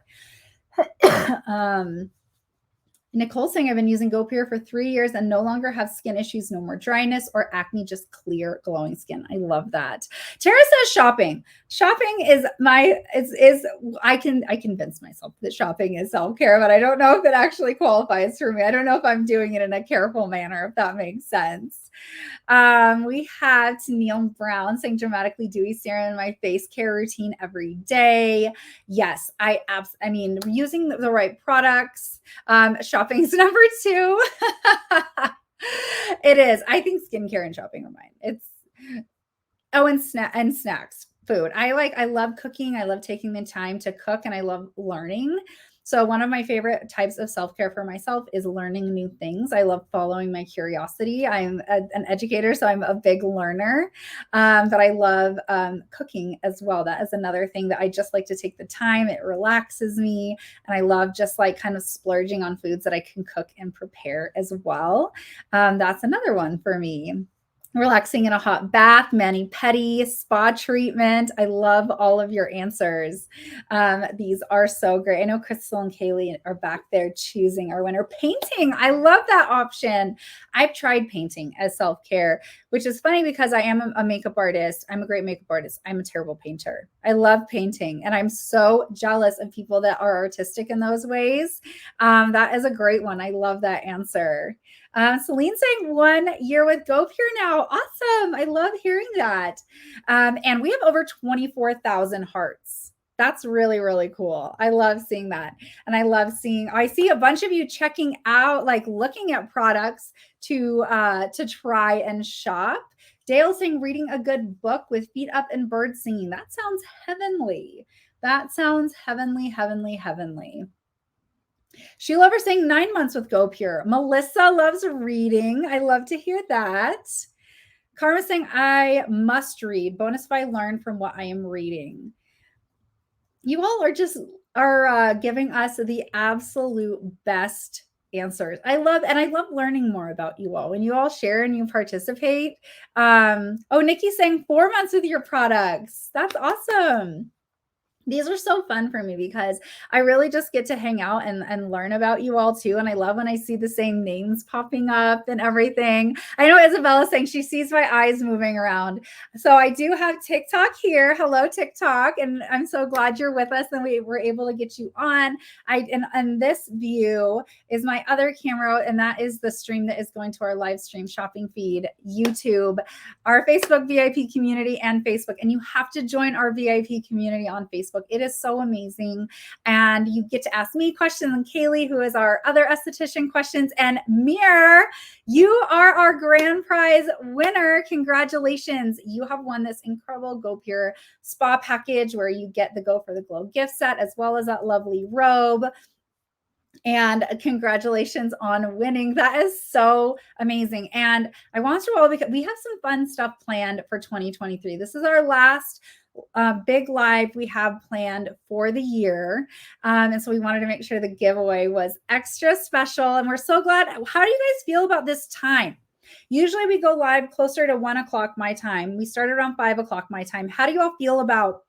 Nicole saying, I've been using GoPure for 3 years and no longer have skin issues, no more dryness or acne, just clear, glowing skin. I love that. Tara says shopping. Shopping is I convince myself that shopping is self-care, but I don't know if it actually qualifies for me. I don't know if I'm doing it in a careful manner, if that makes sense. We have Neil Brown saying dramatically dewy serum in my face care routine every day. Yes, I mean, using the right products. Shopping is number 2. It is. I think skincare and shopping are mine. It's and snacks, food. I love cooking. I love taking the time to cook and I love learning. So one of my favorite types of self-care for myself is learning new things. I love following my curiosity. I'm an educator, so I'm a big learner, but I love cooking as well. That is another thing that I just like to take the time. It relaxes me, and I love just like kind of splurging on foods that I can cook and prepare as well. That's another one for me. Relaxing in a hot bath, mani-pedi, spa treatment. I love all of your answers. These are so great. I know Crystal and Kaylee are back there choosing our winner. Painting. I love that option. I've tried painting as self-care, which is funny because I am a makeup artist. I'm a great makeup artist. I'm a terrible painter. I love painting, and I'm so jealous of people that are artistic in those ways. That is a great one. I love that answer. Celine saying 1 year with GoPure now. Awesome. I love hearing that. And we have over 24,000 hearts. That's really, really cool. I love seeing that. And I see a bunch of you checking out, like looking at products to try and shop. Dale saying reading a good book with feet up and birds singing. That sounds heavenly. That sounds heavenly, heavenly, heavenly. She Lover saying 9 months with GoPure. Melissa loves reading. I love to hear that. Karma saying I must read. Bonus if I learn from what I am reading. You all are giving us the absolute best answers. I love learning more about you all when you all share and you participate. Nikki's saying 4 months with your products. That's awesome. These are so fun for me because I really just get to hang out and learn about you all too. And I love when I see the same names popping up and everything. I know Isabella saying she sees my eyes moving around. So I do have TikTok here. Hello, TikTok. And I'm so glad you're with us and we were able to get you on. And this view is my other camera, and that is the stream that is going to our live stream shopping feed, YouTube, our Facebook VIP community and Facebook. And you have to join our VIP community on Facebook. It is so amazing. And you get to ask me questions and Kaylee, who is our other esthetician, questions. And Mir, you are our grand prize winner. Congratulations. You have won this incredible GoPure spa package where you get the Go for the Glow gift set, as well as that lovely robe. And congratulations on winning. That is so amazing. And I want you all, because we have some fun stuff planned for 2023. This is our last big live we have planned for the year. And so we wanted to make sure the giveaway was extra special. And we're so glad. How do you guys feel about this time? Usually we go live closer to 1 o'clock my time. We start around 5 o'clock my time. How do you all feel about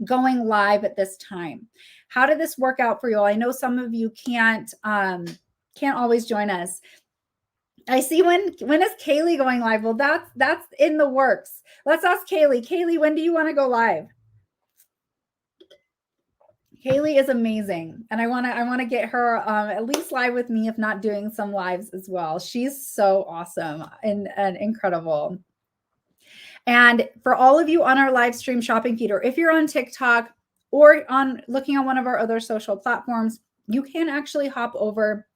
going live at this time? How did this work out for you all? I know some of you can't always join us. I see when is Kaylee going live? Well, that's in the works. Let's ask Kaylee. Kaylee, when do you want to go live? Kaylee is amazing, and I want to get her at least live with me, if not doing some lives as well. She's so awesome and incredible. And for all of you on our live stream shopping feed, or if you're on TikTok or on looking on one of our other social platforms, you can actually hop over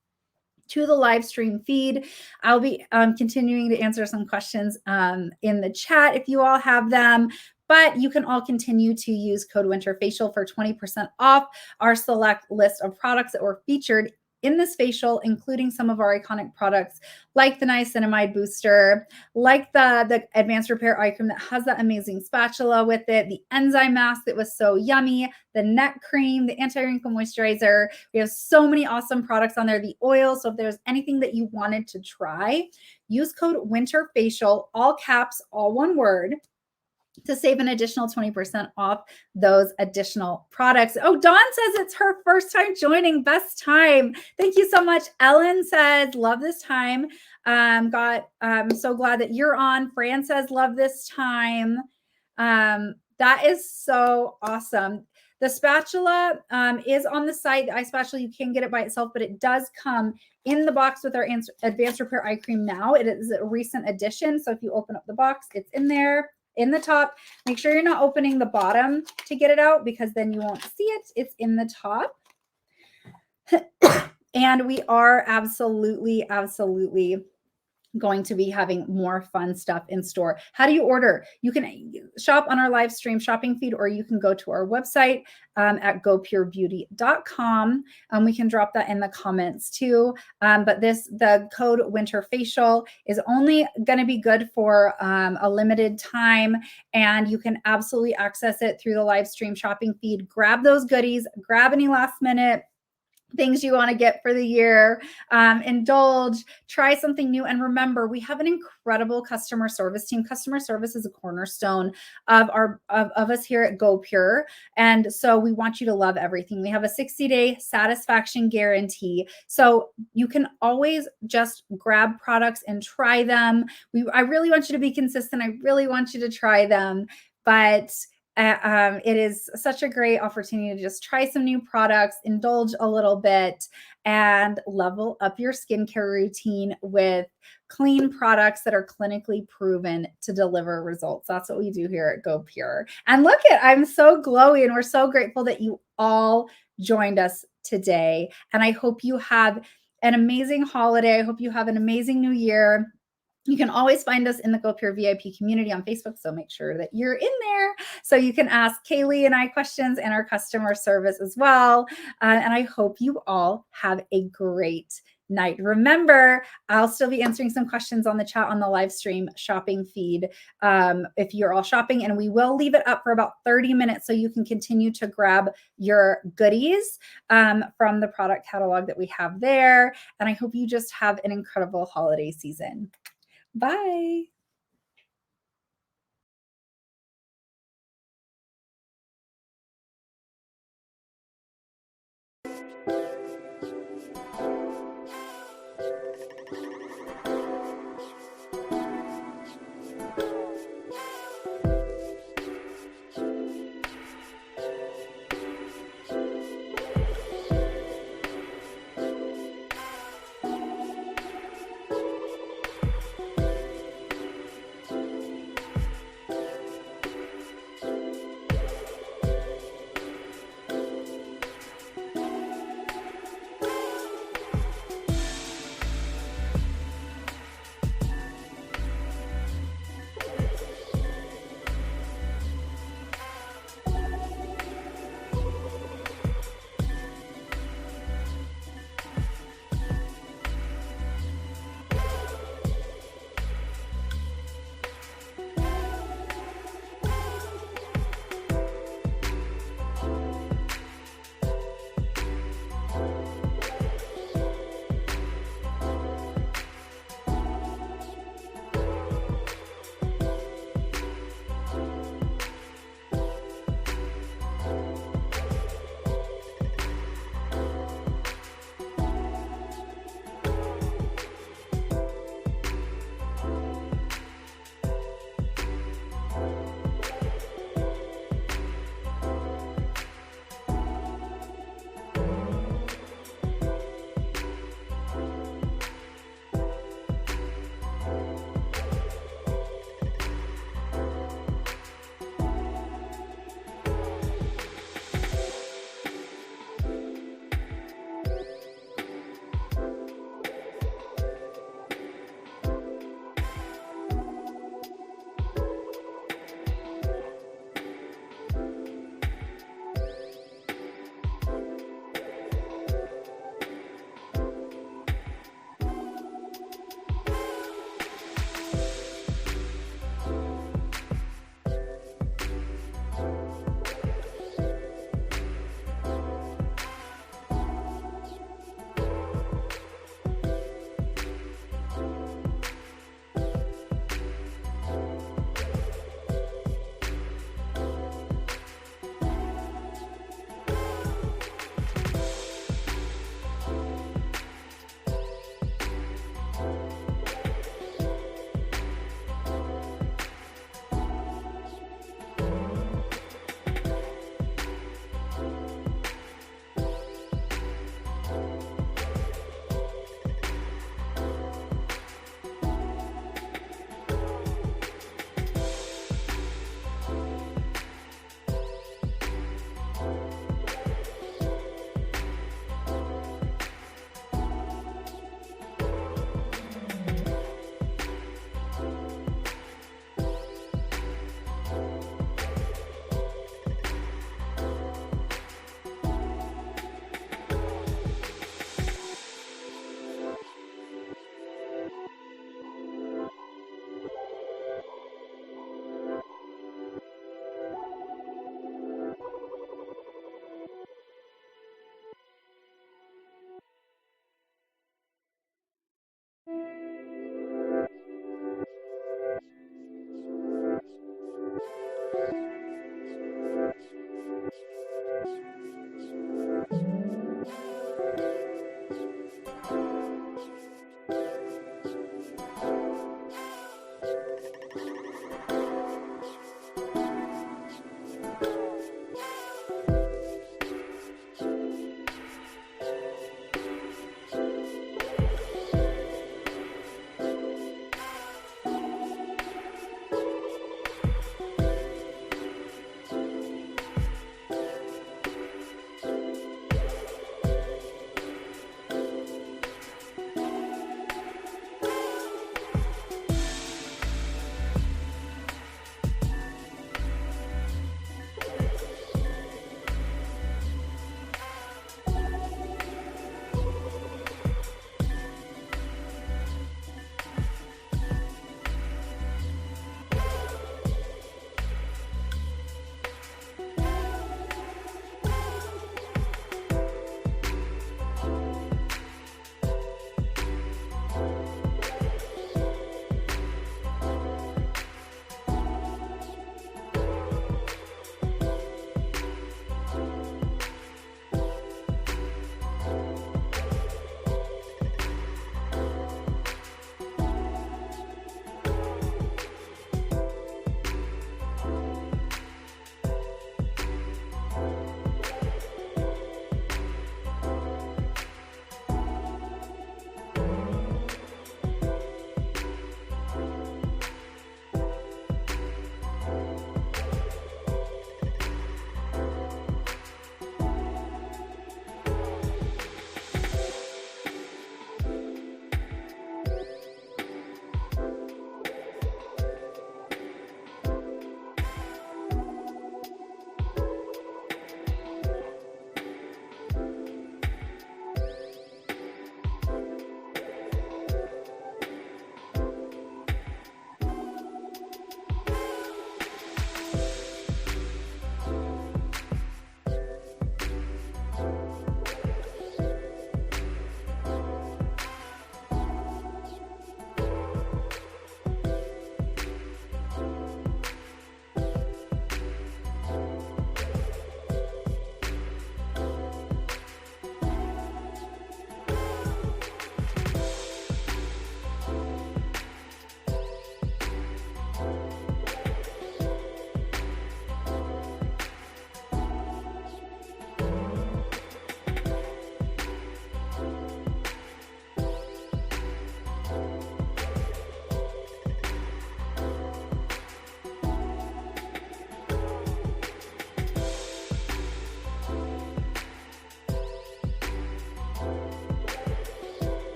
to the live stream feed. I'll be continuing to answer some questions in the chat if you all have them. But you can all continue to use code WINTERFACIAL for 20% off our select list of products that were featured in this facial, including some of our iconic products like the niacinamide booster, like the advanced repair eye cream that has that amazing spatula with it, the enzyme mask that was so yummy, the neck cream, the anti-wrinkle moisturizer. We have so many awesome products on there, the oil. So if there's anything that you wanted to try, use code WINTERFACIAL, all caps, all one word, to save an additional 20% off those additional products. Oh, Dawn says it's her first time joining. Best time. Thank you so much. Ellen says, love this time. I'm so glad that you're on. Fran says, love this time. That is so awesome. The spatula is on the site. The eye spatula, you can get it by itself, but it does come in the box with our advanced repair eye cream now. It is a recent addition. So if you open up the box, it's in there. In the top, make sure you're not opening the bottom to get it out, because then you won't see it. It's in the top. And we are absolutely going to be having more fun stuff in store. How do you order? You can shop on our live stream shopping feed, or you can go to our website at gopurebeauty.com. We can drop that in the comments too. But the code WINTERFACIAL is only going to be good for a limited time, and you can absolutely access it through the live stream shopping feed. Grab those goodies, grab any last minute things you want to get for the year, indulge, try something new. And remember, we have an incredible customer service team. Customer service is a cornerstone of us here at GoPure. And so we want you to love everything. We have a 60-day satisfaction guarantee. So you can always just grab products and try them. I really want you to be consistent. I really want you to try them. But it is such a great opportunity to just try some new products, indulge a little bit, and level up your skincare routine with clean products that are clinically proven to deliver results. That's what we do here at GoPure. And look I'm so glowy, and we're so grateful that you all joined us today. And I hope you have an amazing holiday. I hope you have an amazing new year. You can always find us in the GoPure VIP community on Facebook, so make sure that you're in there so you can ask Kaylee and I questions, and our customer service as well. And I hope you all have a great night. Remember, I'll still be answering some questions on the chat on the live stream shopping feed if you're all shopping, and we will leave it up for about 30 minutes so you can continue to grab your goodies from the product catalog that we have there. And I hope you just have an incredible holiday season. Bye.